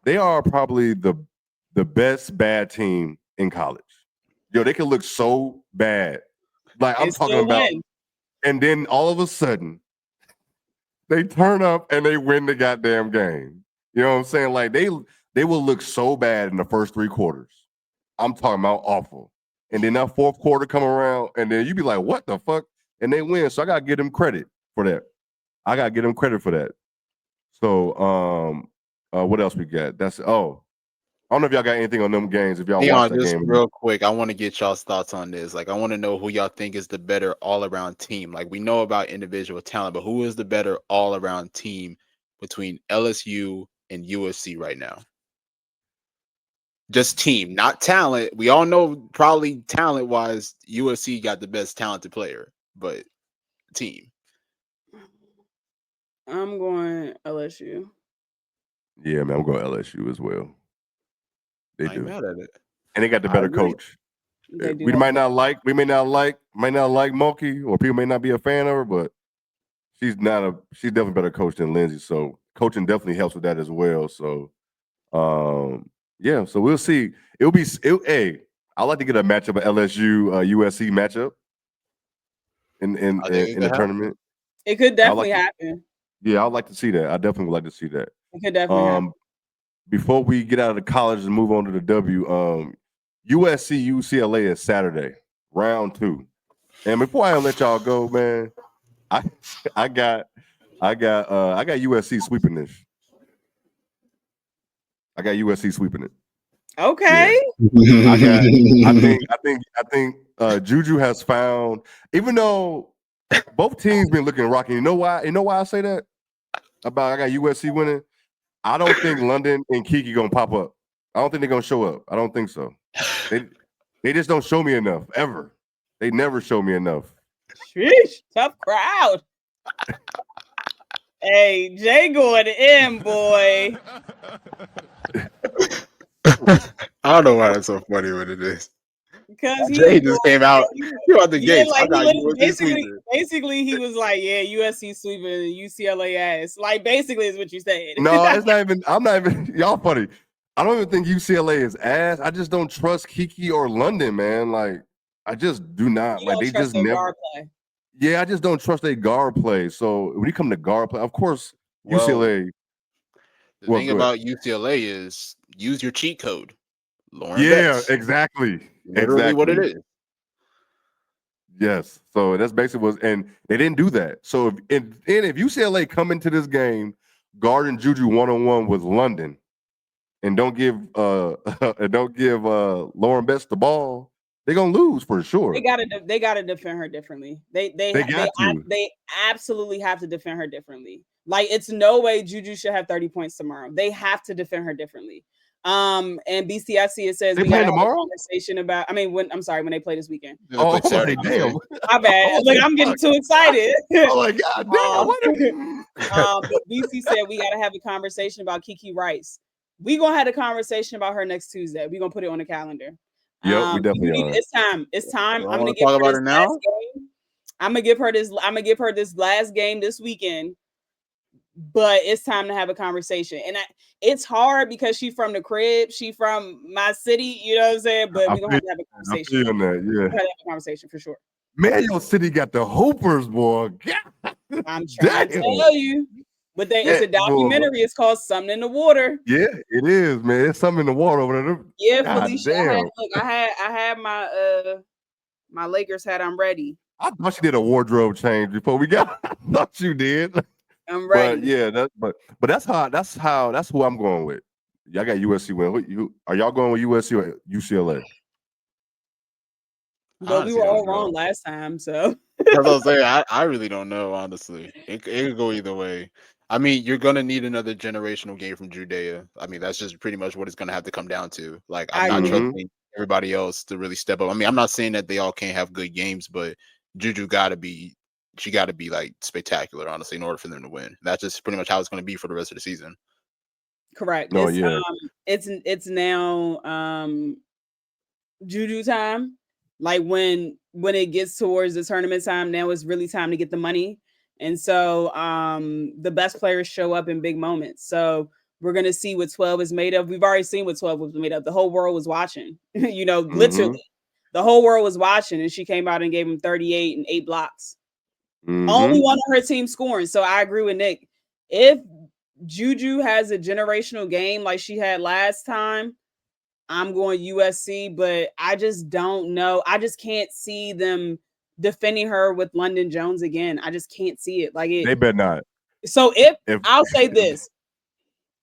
they are probably the best bad team in college. Yo, they can look so bad. Like, I'm talking about, and then all of a sudden, they turn up and they win the goddamn game. You know what I'm saying? Like, they will look so bad in the first 3 quarters. I'm talking about awful. And then that 4th quarter come around, and then you be like, what the fuck? And they win. So I gotta give them credit for that. So what else we got? I don't know if y'all got anything on them games. If y'all watch that game, real quick, I want to get y'all's thoughts on this. Like, I want to know who y'all think is the better all-around team. Like, we know about individual talent, but who is the better all-around team between LSU and USC right now? Just team, not talent. We all know probably talent-wise, USC got the best talented player, but team. I'm going LSU. Yeah, man, I'm going LSU as well. They do. Mad at it. And they got the better coach. We may not like Mulkey, or people may not be a fan of her, but she's definitely a better coach than Lindsay. So coaching definitely helps with that as well. So so we'll see. Hey, I'd like to get a matchup, an LSU USC matchup in the tournament. It could definitely happen. Yeah, I'd like to see that. I definitely would like to see that. It could definitely happen. Before we get out of the college and move on to the W, USC UCLA is Saturday, round 2. And before I let y'all go, man, I got USC sweeping this. I got USC sweeping it. Okay. Yeah. I think Juju has found, even though both teams been looking rocky. You know why I say that? I got USC winning. I don't think London and Kiki gonna pop up. I don't think they're gonna show up. I don't think so. They just don't show me enough ever. They never show me enough. Sheesh, tough crowd. Hey, Jay going in, boy. I don't know why that's so funny when it is. Because Jay just came out. You out the gates. Like, basically, he was like, "Yeah, USC sweeping UCLA ass." Like, basically, is what you said. No, it's not even. I'm not even. Y'all funny. I don't even think UCLA is ass. I just don't trust Kiki or London, man. Like, I just do not. Like, they just never. Guard play. Yeah, I just don't trust their guard play. So when you come to guard play, of course, UCLA. The thing about UCLA is use your cheat code. Lauren Betts. Exactly. Literally what it is. Yes. So that's basically and they didn't do that. So if UCLA come into this game guarding Juju one-on-one with London, and don't give Lauren Betts the ball, they're gonna lose for sure. They gotta defend her differently. They absolutely have to defend her differently. Like, it's no way Juju should have 30 points tomorrow. They have to defend her differently. And BCSC, it says they we gotta have tomorrow? a conversation about. I mean, when they play this weekend. Oh, like, damn! My bad. Like, I'm getting too excited. Oh my god, damn! But BC said we gotta have a conversation about Kiki Rice. We gonna have a conversation about her next Tuesday. We gonna put it on the calendar. Yep, we definitely are. It's time. I'm gonna talk about it now. I'm gonna give her this last game this weekend. But it's time to have a conversation. And it's hard because she's from the crib. She from my city, you know what I'm saying? But we're going to have a conversation. I feel that, yeah. We're going to have a conversation for sure. Man, your city got the Hoopers, boy. I'm trying to tell you. But it's a documentary. Boy. It's called Something in the Water. Yeah, it is, man. It's something in the water over there. Yeah, Felicia. I had my Lakers hat. I'm ready. I thought you did a wardrobe change before we got. I thought you did. I'm ready. But yeah, that's who I'm going with. Y'all got USC win. Are y'all going with USC or UCLA? But we were all wrong last time, so. As I was saying, I really don't know, honestly. It could go either way. I mean, you're gonna need another generational game from Judea. I mean, that's just pretty much what it's gonna have to come down to. Like, I'm not trusting everybody else to really step up. I mean, I'm not saying that they all can't have good games, but Juju she got to be like spectacular, honestly, in order for them to win. That's just pretty much how it's going to be for the rest of the season. Correct. Oh, yeah. It's now Juju time. Like, when it gets towards the tournament time, now it's really time to get the money. And so the best players show up in big moments. So we're going to see what 12 is made of. We've already seen what 12 was made of. The whole world was watching, literally. The whole world was watching, and she came out and gave him 38 and 8 blocks. Only one of her team scoring. So I agree with Nick. If Juju has a generational game like she had last time, I'm going USC, but I just don't know. I just can't see them defending her with London Jones again. I just can't see it. Like, they better not. So if I'll say this,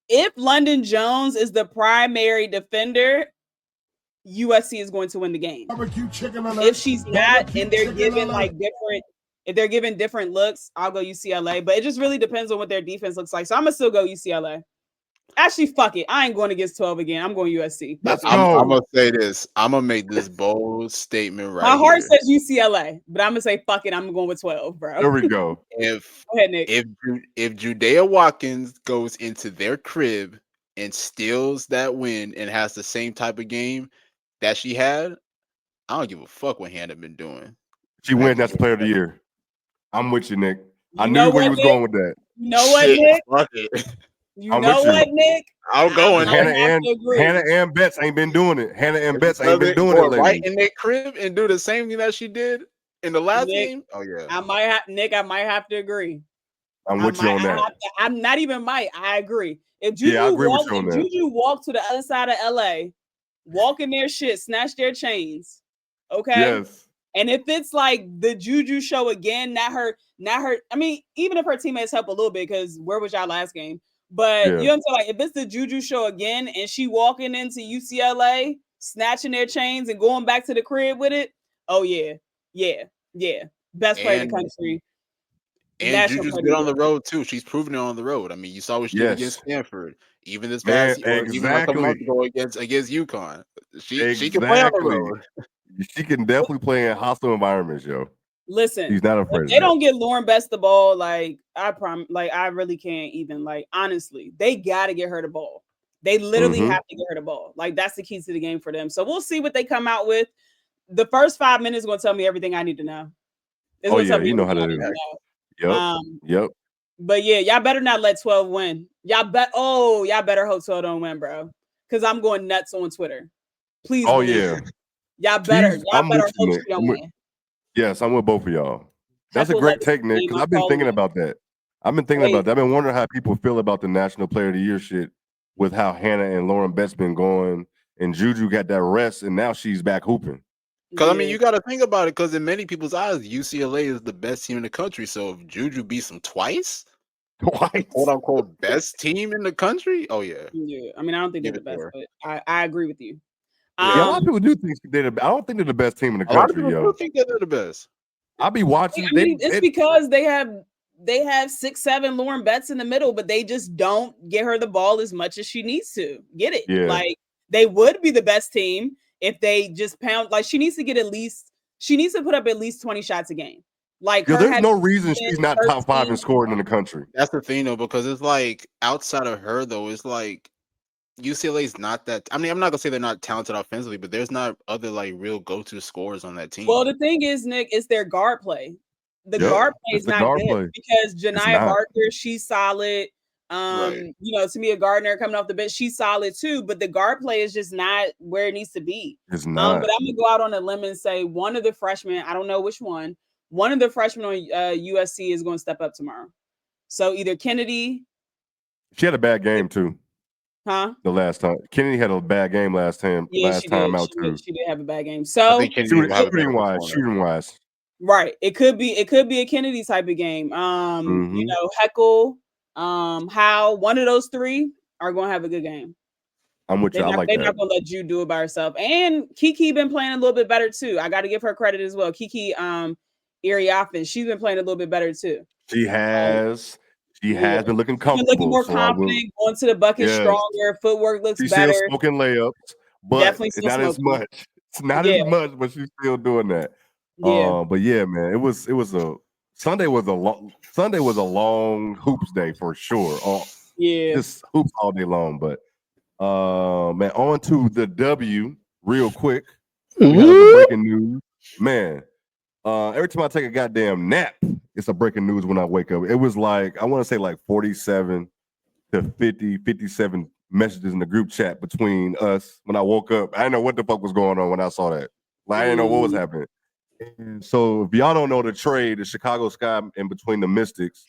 if London Jones is the primary defender, USC is going to win the game. If she's not, and they're giving if they're giving different looks, I'll go UCLA. But it just really depends on what their defense looks like. So I'm gonna still go UCLA. Actually, fuck it. I ain't going against 12 again. I'm going USC. I'm gonna say this. I'm gonna make this bold statement right. My heart says UCLA, but I'm gonna say fuck it. I'm going with 12, bro. There we go. Go ahead, Nick. If Judea Watkins goes into their crib and steals that win and has the same type of game that she had, I don't give a fuck what Hannah been doing. She wins National Player of the Year. I'm with you, Nick. I knew where you was going with that. You know what, Nick? Fuck it. You know what, Nick? I'm going. Hannah and Betts ain't been doing it. Hannah and Betts ain't been doing it lately. Right in their crib and do the same thing that she did in the last game. Oh yeah. I might have to agree. I'm with you on that. I'm not even might. I agree. If I agree with you on that. Juju walk to the other side of LA, walk in their shit, snatch their chains. Okay. Yes. And if it's like the Juju show again, not her. I mean, even if her teammates help a little bit, because where was y'all last game? But you know what I'm saying? Like, if it's the Juju show again and she walking into UCLA, snatching their chains and going back to the crib with it, oh yeah. Best player in the country. And Juju's good on the road too. She's proven it on the road. I mean, you saw what she did against Stanford. Even this past year, even a couple months ago against UConn. She can play on the road. She can definitely play in hostile environments, yo. Listen, he's not afraid. If they don't get Lauren Best the ball, like I really can't even. Like, honestly, they got to get her the ball. They literally have to get her the ball. Like, that's the key to the game for them. So we'll see what they come out with. The first 5 minutes is going to tell me everything I need to know. You know how to do that. Yep. But yeah, y'all better not let 12 win. Y'all better hope 12 don't win, bro. Because I'm going nuts on Twitter. Please. Oh yeah. Y'all better hope she don't win. Yes, I'm with both of y'all. That's a great take, Nick, because I've been thinking about that. I've been wondering how people feel about the National Player of the Year shit with how Hannah and Lauren Betts been going, and Juju got that rest, and now she's back hooping. Because, I mean, you got to think about it, because in many people's eyes, UCLA is the best team in the country. So if Juju beats them twice, Twice. quote unquote best team in the country. Oh yeah. Yeah, I mean, I don't think they're the best, but I agree with you. Yeah, a lot of people do think I don't think they're the best team in the country. A lot of people do think they're the best. I'll be watching. I mean, it's because they have 6'7" Lauren Betts in the middle, but they just don't get her the ball as much as she needs to get it. Yeah. Like they would be the best team if they just pound. Like she needs to put up at least 20 shots a game. Like there's no reason she's not top 5 in scoring in the country. That's the thing though, because it's like outside of her though, it's like UCLA's not that. I mean, I'm not gonna say they're not talented offensively, but there's not other like real go-to scorers on that team. Well, the thing is, Nick, it's their guard play. The guard play is not good because Janiah Barker, she's solid. Right. Tamia Gardner coming off the bench, she's solid too, but the guard play is just not where it needs to be. It's not. But I'm gonna go out on a limb and say one of the freshmen, I don't know which one of the freshmen on USC is going to step up tomorrow. So either Kennedy. She had a bad game too. Huh? The last time Kennedy had a bad game last time. Yeah, she did have a bad game. So shooting wise. Right. It could be a Kennedy type of game. Heckle, Howe, one of those three are going to have a good game. I'm with you. They're not going to let you do it by herself. And Kiki been playing a little bit better too. I got to give her credit as well. Kiki Ariel Atkins, she's been playing a little bit better too. She has. She has been looking comfortable. Looking more confident, going to the bucket stronger. Footwork looks better. She's still smoking layups, but definitely not as much. It's not as much, but she's still doing that. Yeah. But yeah, man, it was a Sunday was a long hoops day for sure. Just hoops all day long. But man, on to the W real quick. We have some breaking news, man. Every time I take a goddamn nap, it's a breaking news when I wake up. It was like, I want to say like 47 to 50, 57 messages in the group chat between us when I woke up. I didn't know what the fuck was going on when I saw that. Like, I didn't know what was happening. And so if y'all don't know the trade, the Chicago Sky in between the Mystics,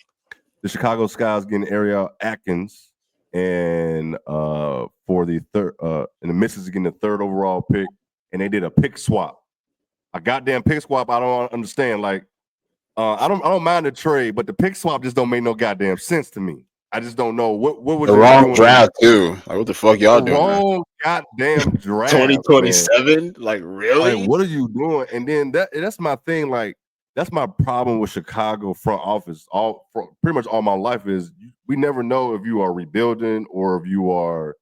the Chicago Sky is getting Ariel Atkins and for the third, and the Mystics are getting the 3rd overall pick, and they did a pick swap. A goddamn pick swap, I don't understand. Like, I don't mind the trade, but the pick swap just don't make no goddamn sense to me. I just don't know what was the wrong draft too. Like, what the fuck y'all doing? Wrong goddamn draft. 2027. Like, really? Like, what are you doing? And then that's my thing. Like, that's my problem with Chicago front office. Pretty much all my life is we never know if you are rebuilding or if you are.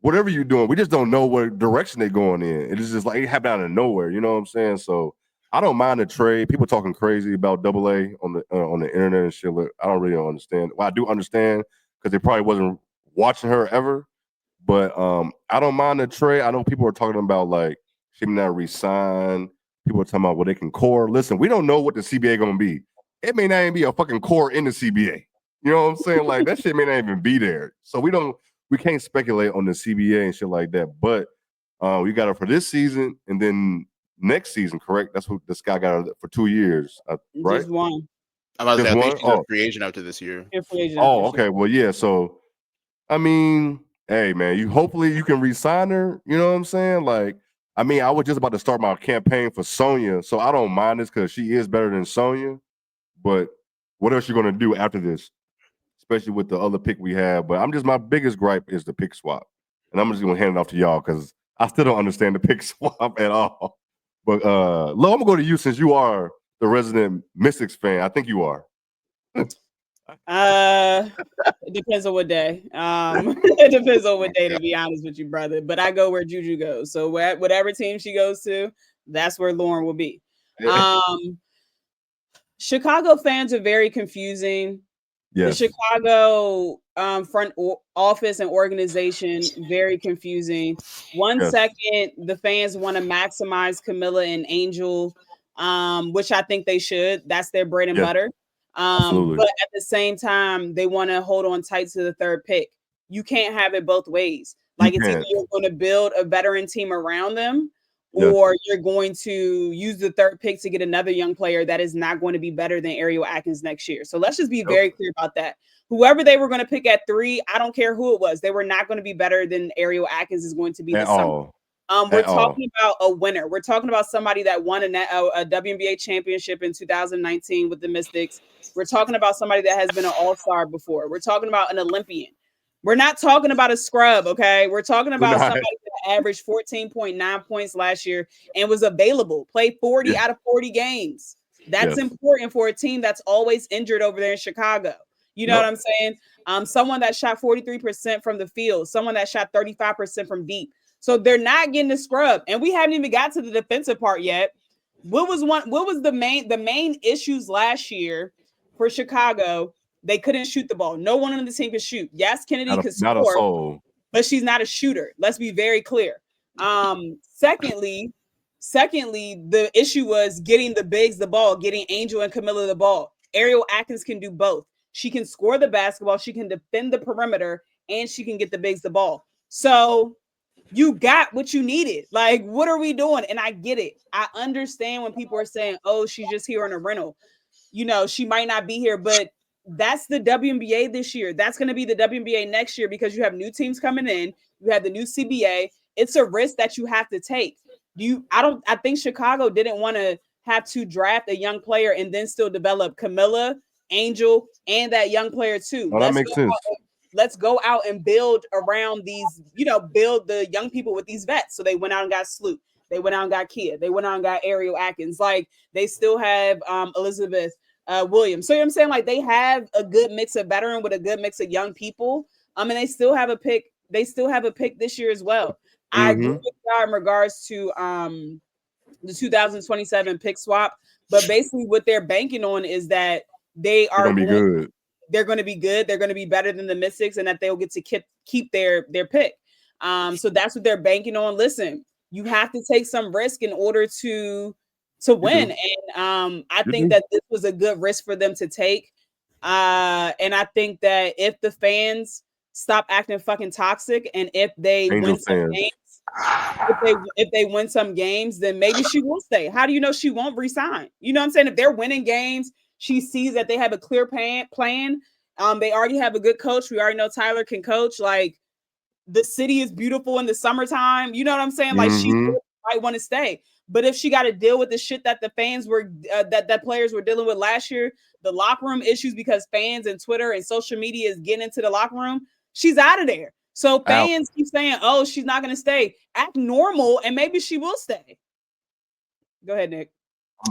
Whatever you're doing, we just don't know what direction they're going in. It's just like it happened out of nowhere. You know what I'm saying? So I don't mind the trade. People talking crazy about AA on the internet and shit. I don't really understand. Well, I do understand because they probably wasn't watching her ever. But I don't mind the trade. I know people are talking about like she may not resign. People are talking about what they can core. Listen, we don't know what the CBA going to be. It may not even be a fucking core in the CBA. You know what I'm saying? Like that shit may not even be there. So we can't speculate on the CBA and shit like that, but we got it for this season and then next season, correct? That's what this guy got for 2 years, right? Just one. I'm about to say, I think she's a free agent after this year. Okay. Well, yeah. So, I mean, hey, man, hopefully you can re-sign her. You know what I'm saying? Like, I mean, I was just about to start my campaign for Sonya, so I don't mind this because she is better than Sonya. But what else you gonna do after this? Especially with the other pick we have. But my biggest gripe is the pick swap. And I'm just going to hand it off to y'all because I still don't understand the pick swap at all. But, Lo, I'm going to go to you since you are the resident Mystics fan. I think you are. It depends on what day. It depends on what day, to be honest with you, brother. But I go where Juju goes. So whatever team she goes to, that's where Lauren will be. Chicago fans are very confusing. Yes. The Chicago front office and organization, very confusing. One second, the fans want to maximize Camilla and Angel, which I think they should. That's their bread and butter. But at the same time, they want to hold on tight to the 3rd pick. You can't have it both ways. Like it's either you're going to build a veteran team around them, or you're going to use the 3rd pick to get another young player that is not going to be better than Ariel Atkins next year. So let's just be very clear about that. Whoever they were going to pick at 3, I don't care who it was. They were not going to be better than Ariel Atkins is going to be this summer. We're At all. talking about a winner. We're talking about somebody that won a WNBA championship in 2019 with the Mystics. We're talking about somebody that has been an all-star before. We're talking about an Olympian. We're not talking about a scrub, okay? We're talking about somebody that averaged 14.9 points last year and was available, played 40 out of 40 games. That's important for a team that's always injured over there in Chicago. You know what I'm saying? Someone that shot 43% from the field, someone that shot 35% from deep. So they're not getting the scrub. And we haven't even got to the defensive part yet. What was the main issues last year for Chicago? They couldn't shoot the ball. No one on the team could shoot. Yes, Kennedy could score, but she's not a shooter. Let's be very clear. Secondly, the issue was getting the bigs the ball, getting Angel and Camilla the ball. Ariel Atkins can do both. She can score the basketball, she can defend the perimeter, and she can get the bigs the ball. So you got what you needed. Like, what are we doing? And I get it. I understand when people are saying, oh, she's just here on a rental. You know, she might not be here, but that's the WNBA this year. That's going to be the WNBA next year because you have new teams coming in. You have the new CBA. It's a risk that you have to take. I think Chicago didn't want to have to draft a young player and then still develop Camilla, Angel, and that young player too. Oh, that makes sense. Let's go out and build around these, build the young people with these vets. So they went out and got Sloot. They went out and got Kia. They went out and got Ariel Atkins. Like, they still have Elizabeth Williams. So you know what I'm saying? Like, they have a good mix of veteran with a good mix of young people. And they still have a pick. They still have a pick this year as well. I agree with y'all in regards to the 2027 pick swap. But basically what they're banking on is that they're going to be good. They're going to be good. They're going to be better than the Mystics, and that they'll get to keep their pick. So that's what they're banking on. Listen, you have to take some risk in order to win, and I think that this was a good risk for them to take. And I think that if the fans stop acting fucking toxic, and if they win some games, if they win some games, then maybe she will stay. How do you know she won't resign? You know what I'm saying? If they're winning games, she sees that they have a clear plan. They already have a good coach. We already know Tyler can coach. Like, the city is beautiful in the summertime. You know what I'm saying? Like, she might want to stay. But if she got to deal with the shit that the fans were, that players were dealing with last year, the locker room issues because fans and Twitter and social media is getting into the locker room, she's out of there. So fans keep saying, oh, she's not going to stay. Act normal, and maybe she will stay. Go ahead, Nick.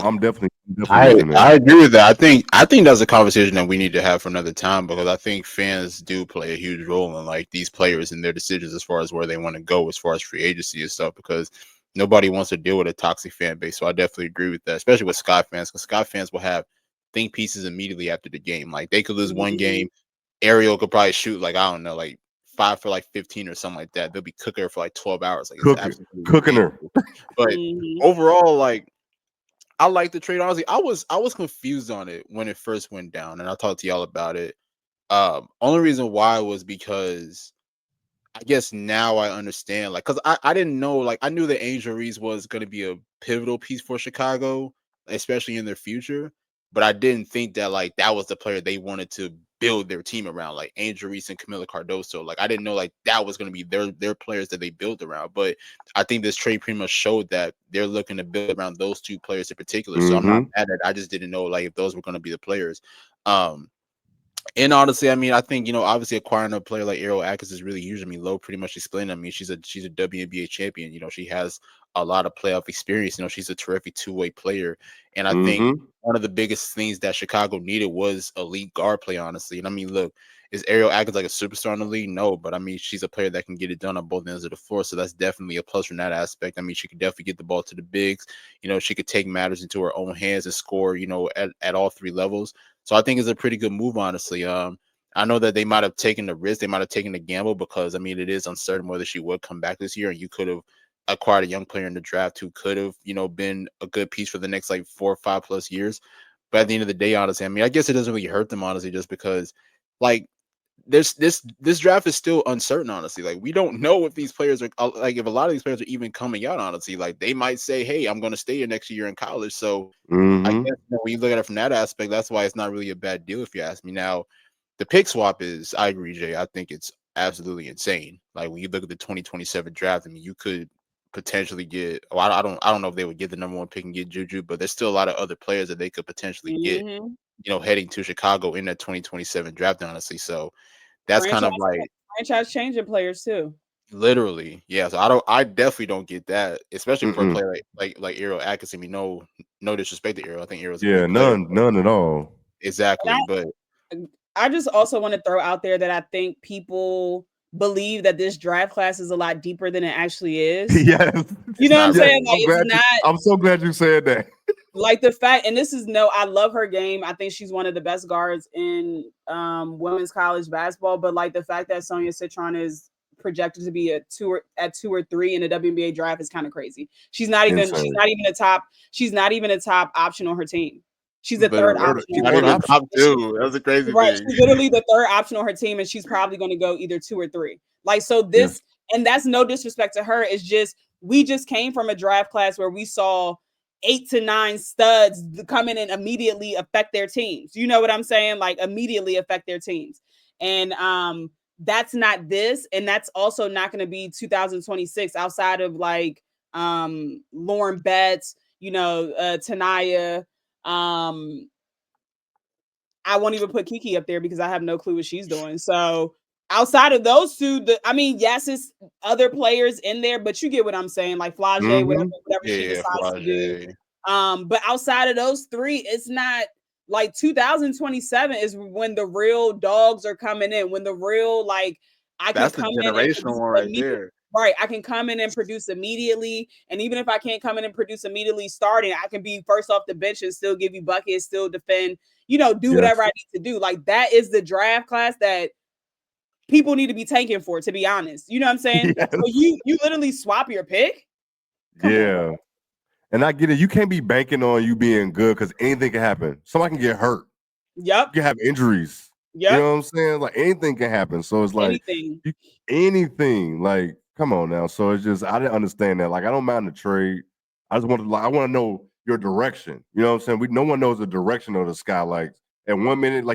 I'm definitely I agree with that. I think that's a conversation that we need to have for another time, because I think fans do play a huge role in, like, these players and their decisions as far as where they want to go as far as free agency and stuff, because nobody wants to deal with a toxic fan base. So I definitely agree with that, especially with Sky fans, because Sky fans will have think pieces immediately after the game. Like, they could lose one game, Ariel could probably shoot, like, I don't know, like 5 for like 15 or something like that. They'll be cooking her for like 12 hours. Like, cooking her. But overall, like, I like the trade. Honestly, I was confused on it when it first went down, and I'll talk to y'all about it. Only reason why was because I guess now I understand, like, because I didn't know, like, I knew that Angel Reese was going to be a pivotal piece for Chicago, especially in their future, but I didn't think that, like, that was the player they wanted to build their team around, like Angel Reese and Camila Cardoso. Like, I didn't know, like, that was going to be their players that they built around. But I think this trade pretty much showed that they're looking to build around those two players in particular. So I'm not mad at it. I just didn't know, like, if those were going to be the players. And honestly, I mean, I think, obviously acquiring a player like Ariel Atkins is really huge. I mean, Lo pretty much explained. I mean, she's a WNBA champion. She has a lot of playoff experience. She's a terrific two-way player. And I think one of the biggest things that Chicago needed was elite guard play, honestly. And I mean, look, is Ariel Atkins like a superstar in the league? No, but I mean, she's a player that can get it done on both ends of the floor. So that's definitely a plus from that aspect. I mean, she could definitely get the ball to the bigs. She could take matters into her own hands and score, at all three levels. So I think it's a pretty good move, honestly. I know that they might have taken the risk. They might have taken the gamble because, I mean, it is uncertain whether she would come back this year. And you could have acquired a young player in the draft who could have, been a good piece for the next, like, 4 or 5 plus years. But at the end of the day, honestly, I mean, I guess it doesn't really hurt them, honestly, just because, like, this draft is still uncertain, honestly. Like, we don't know if these players are, like, if a lot of these players are even coming out, honestly. Like, they might say, hey, I'm going to stay here next year in college. So I guess when you look at it from that aspect, that's why it's not really a bad deal, if you ask me. Now, the pick swap is, I agree, Jay. I think it's absolutely insane. Like, when you look at the 2027 draft, I mean, you could potentially get. Well, I don't know if they would get the number 1 pick and get Juju, but there's still a lot of other players that they could potentially get. Heading to Chicago in that 2027 draft, honestly. So that's kind of like franchise changing players too. Literally, yeah. So I definitely don't get that, especially for a player like Ariel Atkins. I mean, no disrespect to Ariel. I think Ariel's none at all. Exactly, but I just also want to throw out there that I think people believe that this draft class is a lot deeper than it actually is. Yes. You know what I'm saying? Like, it's not. I'm so glad you said that. Like the fact, and this is I love her game. I think she's one of the best guards in women's college basketball. But like the fact that Sonia Citron is projected to be at 2 or 3 in the WNBA draft is kind of crazy. She's not even a top option on her team. She's the third option. Not even top 2. That's a crazy thing. She's literally the third option on her team, and she's probably going to go either 2 or 3. Like, so this, and that's no disrespect to her. It's just we just came from a draft class where we saw 8 to 9 studs come in and immediately affect their teams. You know what I'm saying? Like immediately affect their teams. And that's not this. And that's also not going to be 2026 outside of like Lauren Betts, Tanaya. I won't even put Kiki up there because I have no clue what she's doing. So outside of those two, yes, it's other players in there, but you get what I'm saying, like Flage, whatever she decides to do. But outside of those 3, it's not like 2027 is when the real dogs are coming in, when the real that's the generational one right there. Right, I can come in and produce immediately, and even if I can't come in and produce immediately starting, I can be first off the bench and still give you buckets, still defend, do whatever I need to do. Like that is the draft class that people need to be tanking for, to be honest. You know what I'm saying? Yes. So you literally swap your pick? Come on. And I get it. You can't be banking on you being good because anything can happen. Somebody can get hurt. Yep. You can have injuries. Yep. You know what I'm saying? Like anything can happen. So it's like anything. Like, come on now. So it's just I didn't understand that. Like, I don't mind the trade. I just want to know your direction. You know what I'm saying? No one knows the direction of the sky. Like at 1 minute,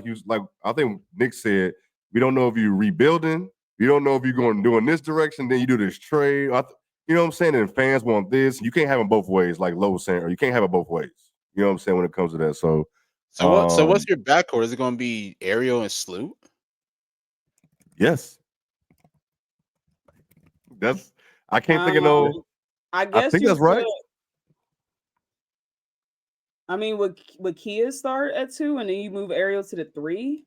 I think Nick said, we don't know if you're rebuilding. You don't know if you're going to do in this direction. Then you do this trade. You know what I'm saying? And fans want this. You can't have them both ways, like Lowe was saying, or you can't have it both ways. You know what I'm saying when it comes to that. So what's your backcourt? Is it going to be Ariel and Sloot? Yes. I can't think of no. I think that's right. I mean, would Kia start at 2 and then you move Ariel to the 3?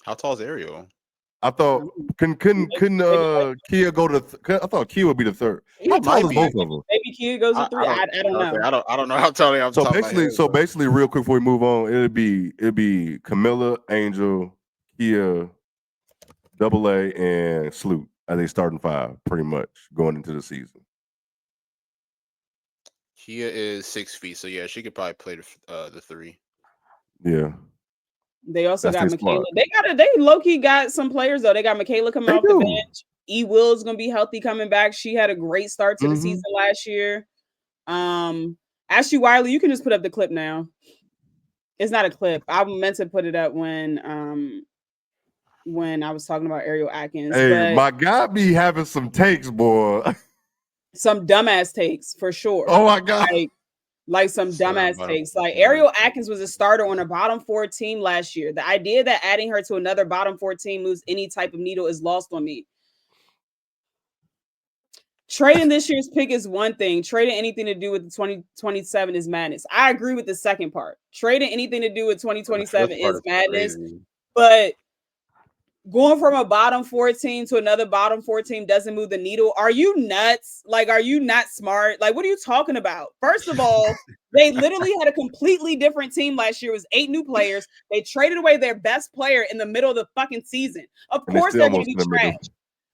How tall is Ariel? I thought couldn't Kia go to? I thought Kia would be the 3rd. How tall is both of them? Maybe Kia goes to 3. I don't know. I don't know how tall they are. So basically, real quick before we move on, it'd be Camilla, Angel, Kia, AA, and Sloot as they starting 5, pretty much going into the season. Kia is 6 feet, so yeah, she could probably play the 3. Yeah. They also got Michaela. They low-key got some players though. They got Michaela coming off the bench. E. Will's gonna be healthy coming back. She had a great start to the season last year. Ashley Wiley, you can just put up the clip now. It's not a clip. I meant to put it up when I was talking about Ariel Atkins. Hey, my guy be having some takes, boy. Some dumbass takes for sure. Oh my God. Like some dumbass takes. Like Ariel Atkins was a starter on a bottom 4 team last year. The idea that adding her to another bottom 4 team moves any type of needle is lost on me. Trading this year's pick is one thing. Trading anything to do with the 2027 is madness. I agree with the second part. Trading anything to do with 2027 is madness. Crazy. But going from a bottom 4 team to another bottom 4 team doesn't move the needle. Are you nuts? Like, are you not smart? Like, what are you talking about? First of all, they literally had a completely different team last year. It was 8 new players. They traded away their best player in the middle of the fucking season. Of course, they're going to be trash.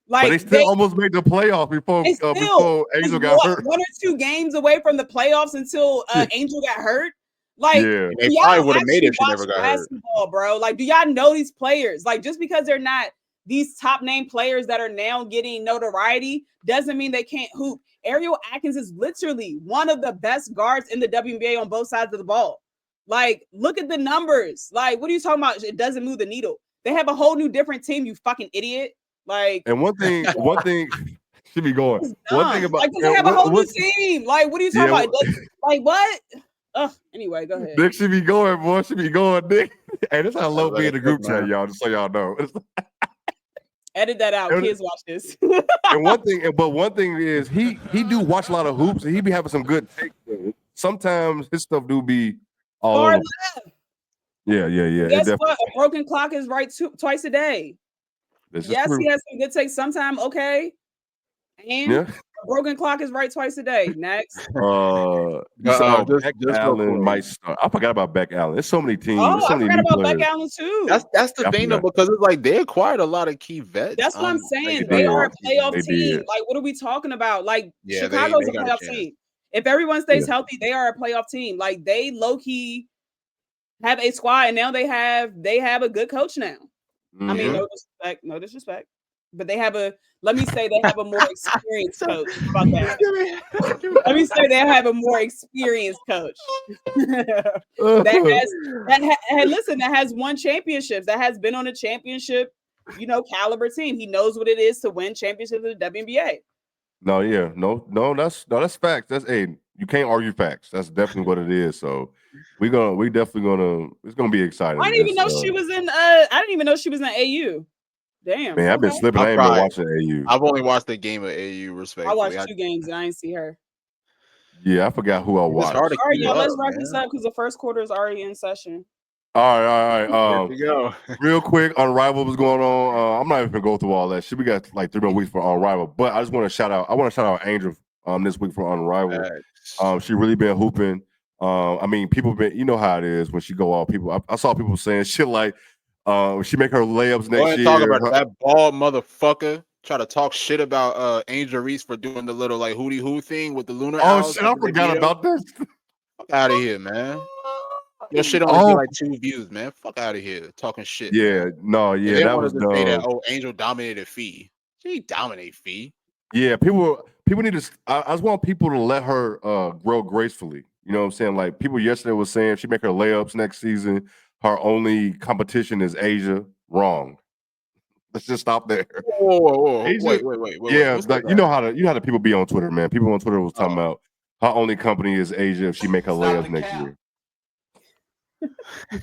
Like, but they still almost made the playoffs before Angel got hurt. 1 or 2 games away from the playoffs until Angel got hurt. Like, they probably would have made it if she never got hurt. Bro. Like, do y'all know these players? Like, just because they're not these top name players that are now getting notoriety doesn't mean they can't hoop. Ariel Atkins is literally one of the best guards in the WNBA on both sides of the ball. Like, look at the numbers. Like, what are you talking about? It doesn't move the needle. They have a whole new different team, you fucking idiot. Like, and one thing She be going. One thing about like, they have a whole new team. Like, what are you talking about? Like, what? Anyway, go ahead. Nick, she be going, boy. She be going, Nick. Hey, this how low be in the group chat, y'all. Just so y'all know. Edit that out. Kids watch this. And one thing is he do watch a lot of hoops and he be having some good takes. Sometimes his stuff do be all over. Yeah. Guess what? A broken clock is right twice a day. Yes, he has some good takes. Sometimes, okay. And a broken clock is right twice a day. Next. Beck Allen might start. I forgot about Beck Allen. There's so many teams. Oh, I forgot about Beck Allen too. That's the thing though, because it's like they acquired a lot of key vets. That's what I'm saying. They are a playoff team. Like, what are we talking about? Like, Chicago's a playoff team. If everyone stays healthy, they are a playoff team. Like, they low-key have a squad, and now they have a good coach now. I mean, no disrespect. But they have let me say they have a more experienced coach. How about that? Let me say they have a more experienced coach that has won championships, that has been on a championship, caliber team. He knows what it is to win championships in the WNBA. No, that's facts. You can't argue facts. That's definitely what it is. So it's gonna be exciting. I didn't even know she was in AU. Damn. Man, I've been slipping. I ain't been watching AU. I've only watched the game of AU, respectfully. I watched 2 games and I didn't see her. Yeah, I forgot who I watched. All right, y'all, let's wrap this up because the first quarter is already in session. All right. Here we go. Real quick, Unrivaled was going on. I'm not even gonna go through all that shit. We got like 3 more weeks for Unrivaled, but I just want to shout out Angel this week for Unrivaled. She really been hooping. I mean, people been, you know how it is when she go off. People, I saw people saying shit like, she make her layups next year. Talk about that bald motherfucker. Try to talk shit about Angel Reese for doing the little like hootie hoo thing with the lunar. Oh shit, I forgot about this. Fuck out of here, man. Your shit only get like 2 views, man. Fuck out of here, talking shit. Yeah, that was dumb. Say that, Angel dominated Fee. She dominate Fee. Yeah, people need to. I just want people to let her grow gracefully. You know what I'm saying? Like people yesterday was saying she make her layups next season. Her only competition is Asia. Wrong. Let's just stop there. Whoa. Wait. Yeah, like you know how the people be on Twitter, man. People on Twitter was talking about her only company is Asia if she make her layups next year.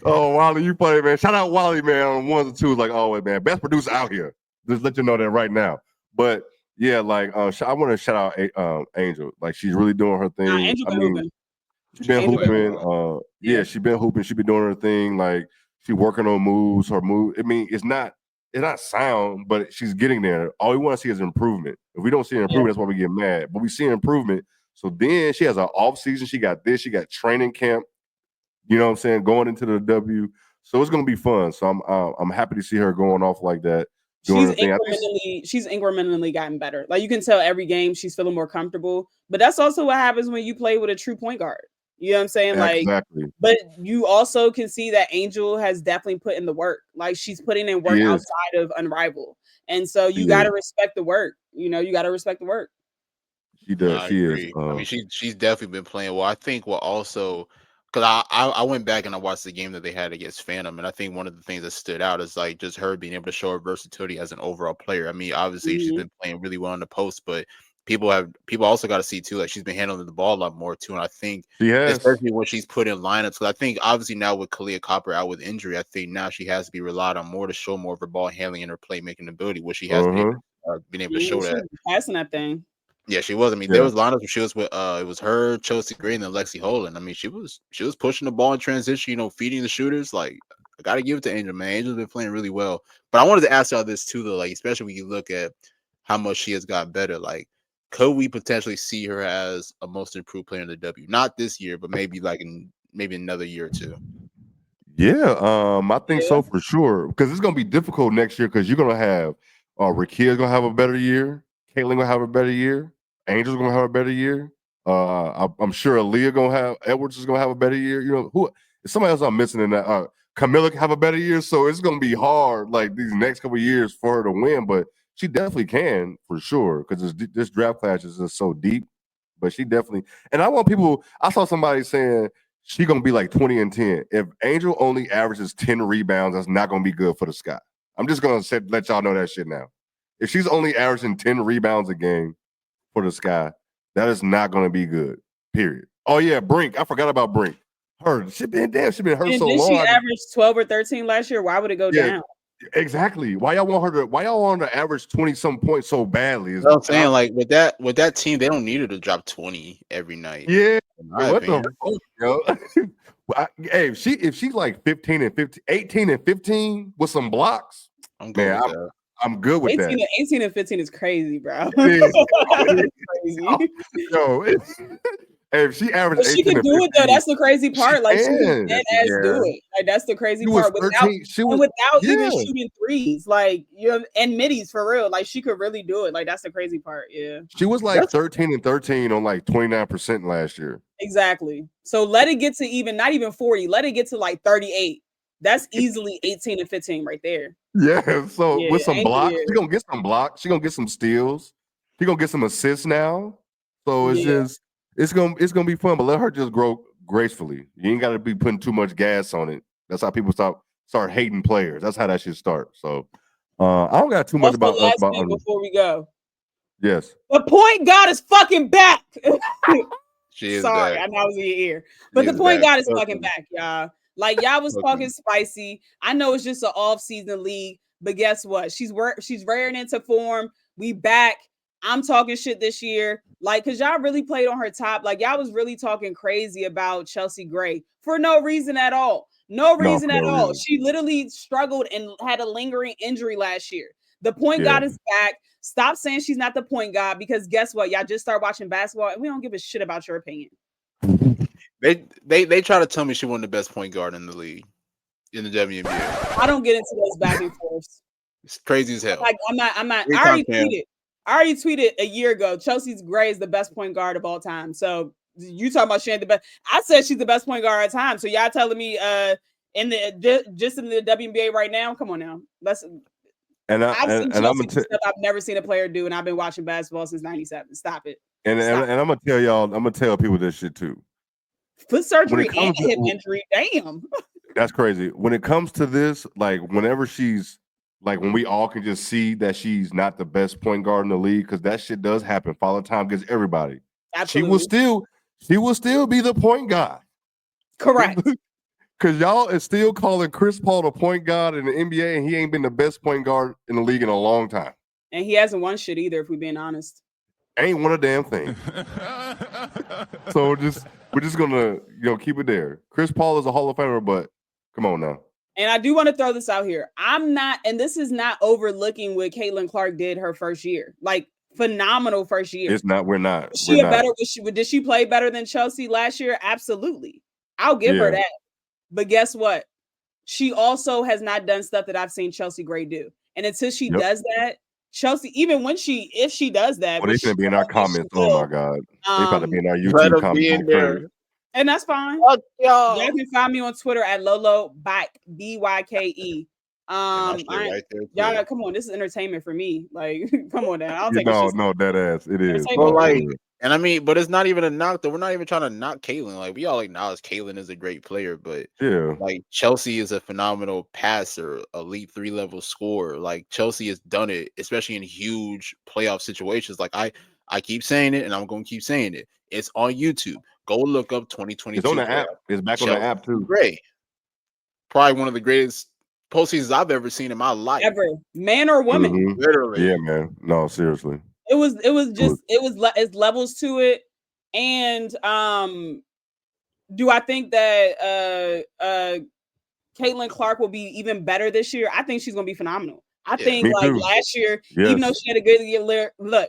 Oh, Wally, you funny, man. Shout out Wally, man, on 1s and 2s, like always, man. Best producer out here. Just let you know that right now. But yeah, like I want to shout out Angel. Like she's really doing her thing. She's been hooping. She's been hooping. She's been doing her thing. Like she's working on moves. Her move. I mean, it's not sound, but she's getting there. All we want to see is improvement. If we don't see improvement, that's why we get mad. But we see improvement. So then she has an off season. She got this. She got training camp. You know what I'm saying? Going into the W. So it's gonna be fun. So I'm happy to see her going off like that. She's incrementally gotten better. Like you can tell every game she's feeling more comfortable. But that's also what happens when you play with a true point guard. You know what I'm saying? Like, exactly. But you also can see that Angel has definitely put in the work. Like she's putting in work outside of Unrivaled. And so you got to respect the work. You got to respect the work. She does. I mean, she's definitely been playing well. I think what also, because I went back and I watched the game that they had against Phantom, and I think one of the things that stood out is like just her being able to show her versatility as an overall player. I mean, obviously she's been playing really well in the post, but people also got to see too, like she's been handling the ball a lot more too. And I think especially when she's put in lineups, because I think obviously now with Kalia Copper out with injury, I think now she has to be relied on more to show more of her ball handling and her playmaking ability, which she has been able to show that. Passing that thing. Yeah, she was. I mean, there was lineups where she was with it was her, Chelsea Gray, and then Lexi Holland. I mean, she was pushing the ball in transition, feeding the shooters. Like, I gotta give it to Angel, man. Angel's been playing really well. But I wanted to ask y'all this too, though, like, especially when you look at how much she has got better. Like, could we potentially see her as a most improved player in the W? Not this year, but maybe like in another year or two. Yeah, I think so for sure. Because it's gonna be difficult next year because you're gonna have Rakia's gonna have a better year, Caitlin gonna have a better year. Angel's gonna have a better year. I'm sure Aaliyah Edwards is gonna have a better year. Who? Somebody else I'm missing in that. Camilla can have a better year, so it's gonna be hard like these next couple of years for her to win. But she definitely can for sure because this draft class is just so deep. But she definitely. And I want people. I saw somebody saying she's gonna be like 20 and 10. If Angel only averages 10 rebounds, that's not gonna be good for the Sky. I'm just gonna let y'all know that shit now. if she's only averaging 10 rebounds a game for the Sky, that is not going to be good. Period. Oh yeah, Brink. I forgot about Brink. She been hurt so did long. She averaged 12 or 13 last year. Why would it go down? Exactly. Why y'all want her to average 20-some points so badly? You know what I'm saying? Like with that team, they don't need her to drop 20 every night. Yeah. What opinion. The fuck, yo? Hey, if she's like 15 and 15, 18 and 15 with some blocks, I'm good with that. I'm good with 18 and 15 is crazy, bro. It is. Crazy. Yo, if she averages, she can do it though. That's the crazy part. Like she can dead ass do it. Like that's the crazy part. Without even shooting threes, like and middies for real. Like she could really do it. Like that's the crazy part. Yeah. She was like 13 and 13 on like 29% last year. Exactly. So let it get to not even 40. Let it get to like 38. That's easily 18 and 15 right there. Yeah. So with some blocks, she's gonna get some blocks. She's gonna get some steals. She's gonna get some assists now. So it's just it's gonna be fun. But let her just grow gracefully. You ain't gotta be putting too much gas on it. That's how people start hating players. That's how that should start. So I don't got too much about us before we go. Yes. The point guard is fucking back. Sorry, I know I was in your ear. But the point guard is fucking back, y'all. Like y'all was talking spicy. I know it's just an off-season league, but guess what? She's rearing into form. We back. I'm talking shit this year. Like, cause y'all really played on her top. Like, y'all was really talking crazy about Chelsea Gray for no reason at all. No reason at all. She literally struggled and had a lingering injury last year. The point guard is back. Stop saying she's not the point guard, because guess what? Y'all just start watching basketball and we don't give a shit about your opinion. They try to tell me she won the best point guard in the league in the WNBA. I don't get into those back and forths. It's crazy as hell. Like I'm not. I already tweeted a year ago. Chelsea Gray is the best point guard of all time. So you talking about she ain't the best? I said she's the best point guard of all time. So y'all telling me in the WNBA right now? Come on now, I've never seen a player do, and I've been watching basketball since '97. Stop it. And I'm gonna tell y'all. I'm gonna tell people this shit too. Foot surgery and hip injury. Damn. That's crazy. When it comes to this, like whenever she's like, when we all can just see that she's not the best point guard in the league, because that shit does happen. Father Time gets everybody. Absolutely. She will still be the point guard. Correct. Because y'all is still calling Chris Paul the point guard in the NBA, and he ain't been the best point guard in the league in a long time. And he hasn't won shit either, if we're being honest. Ain't won a damn thing. So we're just gonna keep it there. Chris Paul is a Hall of Famer, but come on now. And I do want to throw this out here. I'm not, and this is not overlooking what Caitlin Clark did her first year. Like, phenomenal first year. It's not. We're not. Did she play better than Chelsea last year? Absolutely. I'll give her that. But guess what? She also has not done stuff that I've seen Chelsea Gray do. And until she does that, Chelsea, even if she does that, they're gonna be in our comments. Oh my God, they about to be in our YouTube comments. And that's fine. Y'all can find me on Twitter at Lolo BYKE. Y'all, come on, this is entertainment for me. Like, come on now. I'll take no, dead ass. It is. And I mean, but it's not even a knock though. We're not even trying to knock Caitlin. Like, we all acknowledge Caitlin is a great player, but like Chelsea is a phenomenal passer, elite 3-level scorer. Like, Chelsea has done it, especially in huge playoff situations. Like, I keep saying it, and I'm going to keep saying it. It's on YouTube. Go look up 2022. It's on the app. It's back on the app too. Great. Probably one of the greatest postseasons I've ever seen in my life. Ever, man or woman. Mm-hmm. Literally. Yeah, man. No, seriously. It was it's levels to it. And do I think that Caitlin Clark will be even better this year? I think she's gonna be phenomenal. I think like last year, even though she had a good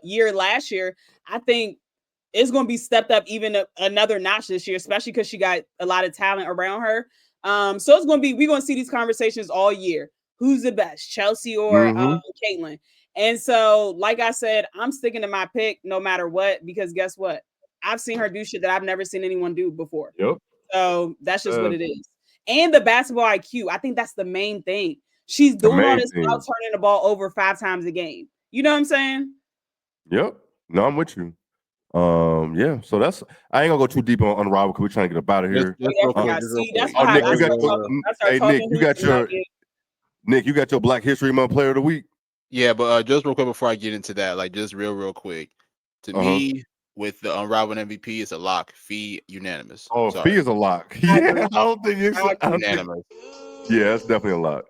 year last year, I think it's gonna be stepped up even another notch this year, especially because she got a lot of talent around her. So it's gonna be, we're gonna see these conversations all year. Who's the best, Chelsea or Caitlin? And so, like I said, I'm sticking to my pick no matter what, because guess what? I've seen her do shit that I've never seen anyone do before. Yep. So that's just what it is. And the basketball IQ, I think that's the main thing. She's doing all this without turning the ball over 5 times a game. You know what I'm saying? Yep. No, I'm with you. Yeah. So that's, I ain't gonna go too deep on Unrivaled because we're trying to get up out of here. Nick, you got your Black History Month Player of the Week. Yeah, but just real quick before I get into that, like just real quick. To me, with the unrivaled MVP, it's a lock. Fee unanimous. Oh, Sorry, Fee is a lock. I Yeah, agree. I don't think it's. I don't think, unanimous. yeah, it's definitely a lot.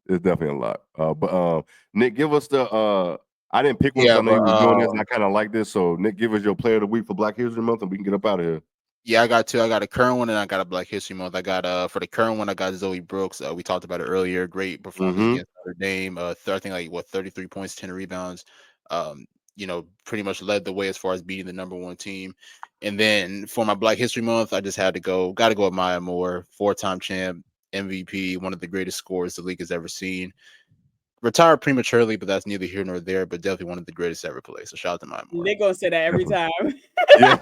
It's definitely a lot. But Nick, give us the. I didn't pick one because Yeah, I know you but was doing this, and I kind of like this. So Nick, give us your player of the week for Black History Month, and we can get up out of here. yeah, I got two. I got a current one and I got a Black History Month. I got for the current one, I got Zoe Brooks. We talked about it earlier. Great performance Mm-hmm. against Notre Dame. I think like 33 points, 10 rebounds. Pretty much led the way as far as beating the number one team. And then for my Black History Month, I just got to go with Maya Moore, 4-time champ, MVP, one of the greatest scorers the league has ever seen. Retired prematurely, but that's neither here nor there. But definitely one of the greatest ever played. So shout out to Maya Moore. They're gonna say that every time. Yeah.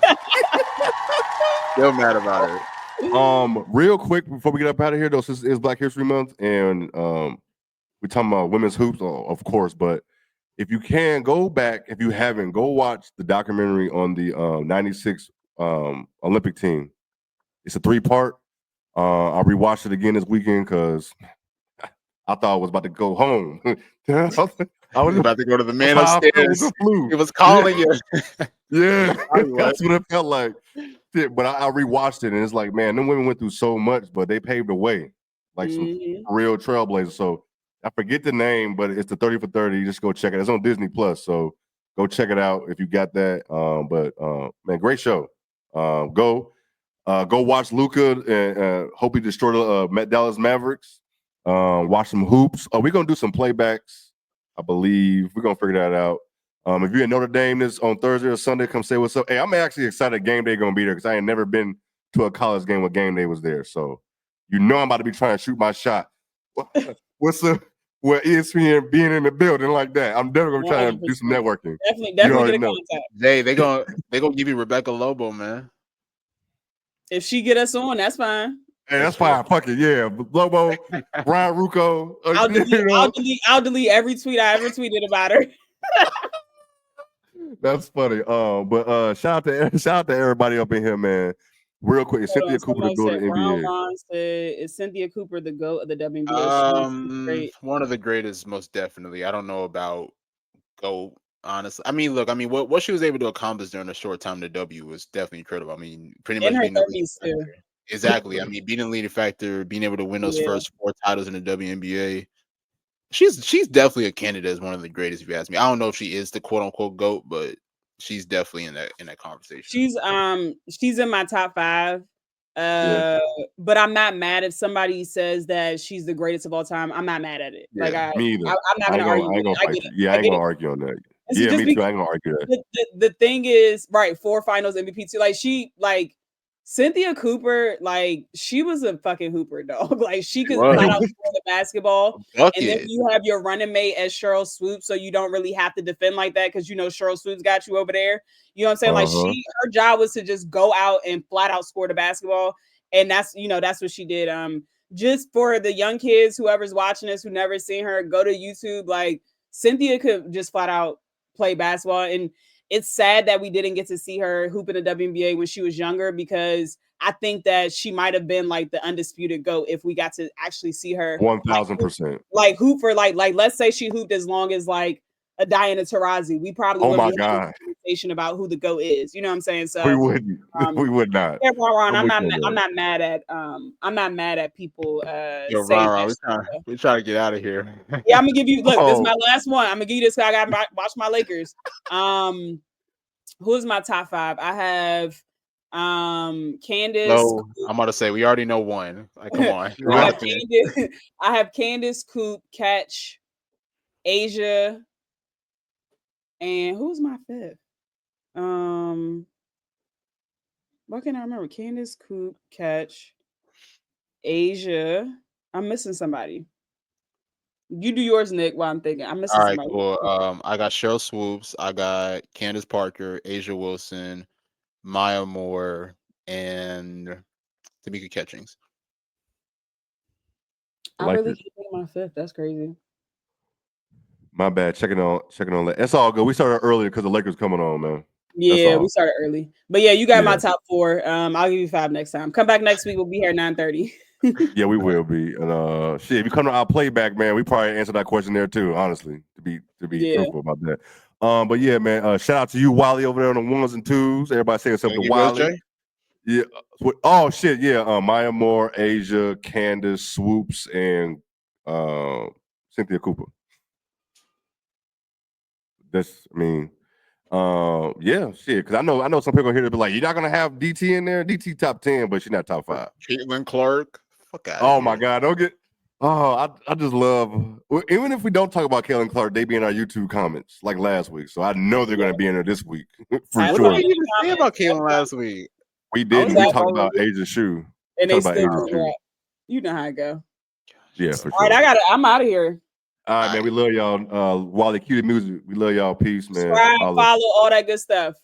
Still mad about it. Real quick before we get up out of here, though, since it's Black History Month, and we're talking about women's hoops, of course. But if you can go back, if you haven't, go watch the documentary on the '96 Olympic team. It's a 3-part. I rewatched it again this weekend because I thought I was about to go home. I was about to go to the man how I felt with upstairs. the flu. He was calling you. Yeah, Probably was. that's what it felt like. Shit, but I rewatched it and it's like, man, them women went through so much, but they paved the way, like some real trailblazers. So I forget the name, but it's the 30 for 30. You just go check it. It's on Disney Plus, so go check it out if you got that. Man, great show. Go watch Luka and hope he destroy the Dallas Mavericks. Watch some hoops. We're gonna do some playbacks. I believe we're gonna figure that out. If you're in Notre Dame this on Thursday or Sunday, come say what's up. Hey, I'm actually excited game day gonna be there because I ain't never been to a college game where game day was there. So I'm about to be trying to shoot my shot. What's up? Well, ESPN being in the building like that, I'm definitely gonna try to do some networking. Definitely get a contact. They gonna give you Rebecca Lobo, man. If she get us on, that's fine. Hey, that's fine. Fuck it, yeah. Lobo, Brian Rucco. I'll delete every tweet I ever tweeted about her. That's funny. But shout out to everybody up in here, man. Real quick, is Cynthia Cooper the GOAT of the NBA? Ron said, is Cynthia Cooper the GOAT of the WNBA? One of the greatest, most definitely. I don't know about GOAT, honestly. I mean, look, what she was able to accomplish during a short time in the W was definitely incredible. I mean, pretty much in her 30s too. Exactly. I mean, being a leading factor, being able to win those first 4 titles in the WNBA. She's definitely a candidate as one of the greatest, if you ask me. I don't know if she is the quote unquote GOAT, but she's definitely in that conversation. She's in my top 5. But I'm not mad if somebody says that she's the greatest of all time. I'm not mad at it. Yeah, like me either. I'm not gonna argue. I ain't gonna argue on that. Yeah, me too. I ain't gonna argue that. The thing is, right, 4 finals MVP too. Like Cynthia Cooper, like she was a fucking hooper, dog. Like she could flat out score the basketball, and then you have your running mate as Cheryl Swoops, so you don't really have to defend like that because Cheryl Swoops got you over there. You know what I'm saying? Like her job was to just go out and flat out score the basketball, and that's what she did. Just for the young kids, whoever's watching this who never seen her, go to YouTube. Like Cynthia could just flat out play basketball, and it's sad that we didn't get to see her hoop in the WNBA when she was younger, because I think that she might have been like the undisputed GOAT if we got to actually see her 1000%. like hoop for like let's say she hooped as long as like a Diana Taurasi. We probably wouldn't be having a conversation about who the GOAT is. You know what I'm saying? So we wouldn't. We would not. Yeah, Ron, I'm not mad at people. Yo, Ron, we trying to get out of here. Yeah, I'm gonna give you. Look, this is my last one. I'm gonna give you this. I got to watch my Lakers. Who's my top 5? I have Candace. No, I'm about to say we already know one. Like, come on. I have Candace, Coop, Catch, Asia, and who's my 5th? Why can't I remember? Candace, Coop, Catch, Asia. I'm missing somebody. You do yours, Nick, while I'm thinking. I'm missing somebody. All right, cool. I got Cheryl Swoops, I got Candace Parker, Asia Wilson, Maya Moore, and Tamika Catchings. I really can't think of my 5th. That's crazy. My bad. Checking on that. That's all good. We started earlier because the Lakers coming on, man. Yeah, we started early. But yeah, you got my top 4. I'll give you 5 next time. Come back next week. We'll be here at 9:30. Yeah, we will be. And if you come to our playback, man, we probably answer that question there too, honestly. to be truthful about that. But yeah, man. Shout out to you, Wally, over there on the ones and twos. Everybody say what's up to Wally. Yeah. Oh shit. Yeah. Maya Moore, Asia, Candace, Swoops, and Cynthia Cooper. That's. I mean. Yeah, shit. Because I know some people here to be like, you're not gonna have DT in there. DT top 10, but she's not top 5. Caitlin Clark. Fuck out. Oh my God, don't get. Oh, I just love. Even if we don't talk about Caitlin Clark, they be in our YouTube comments like last week. So I know they're gonna be in there this week for I sure. What did you say about Caitlin last week? We didn't. We talked about Asia Shoe. And they still you know how it go. Yeah, for sure. All right, I'm out of here. All right, man. We love y'all. Wally Cutie Music. We love y'all. Peace, man. Subscribe, follow, all that good stuff.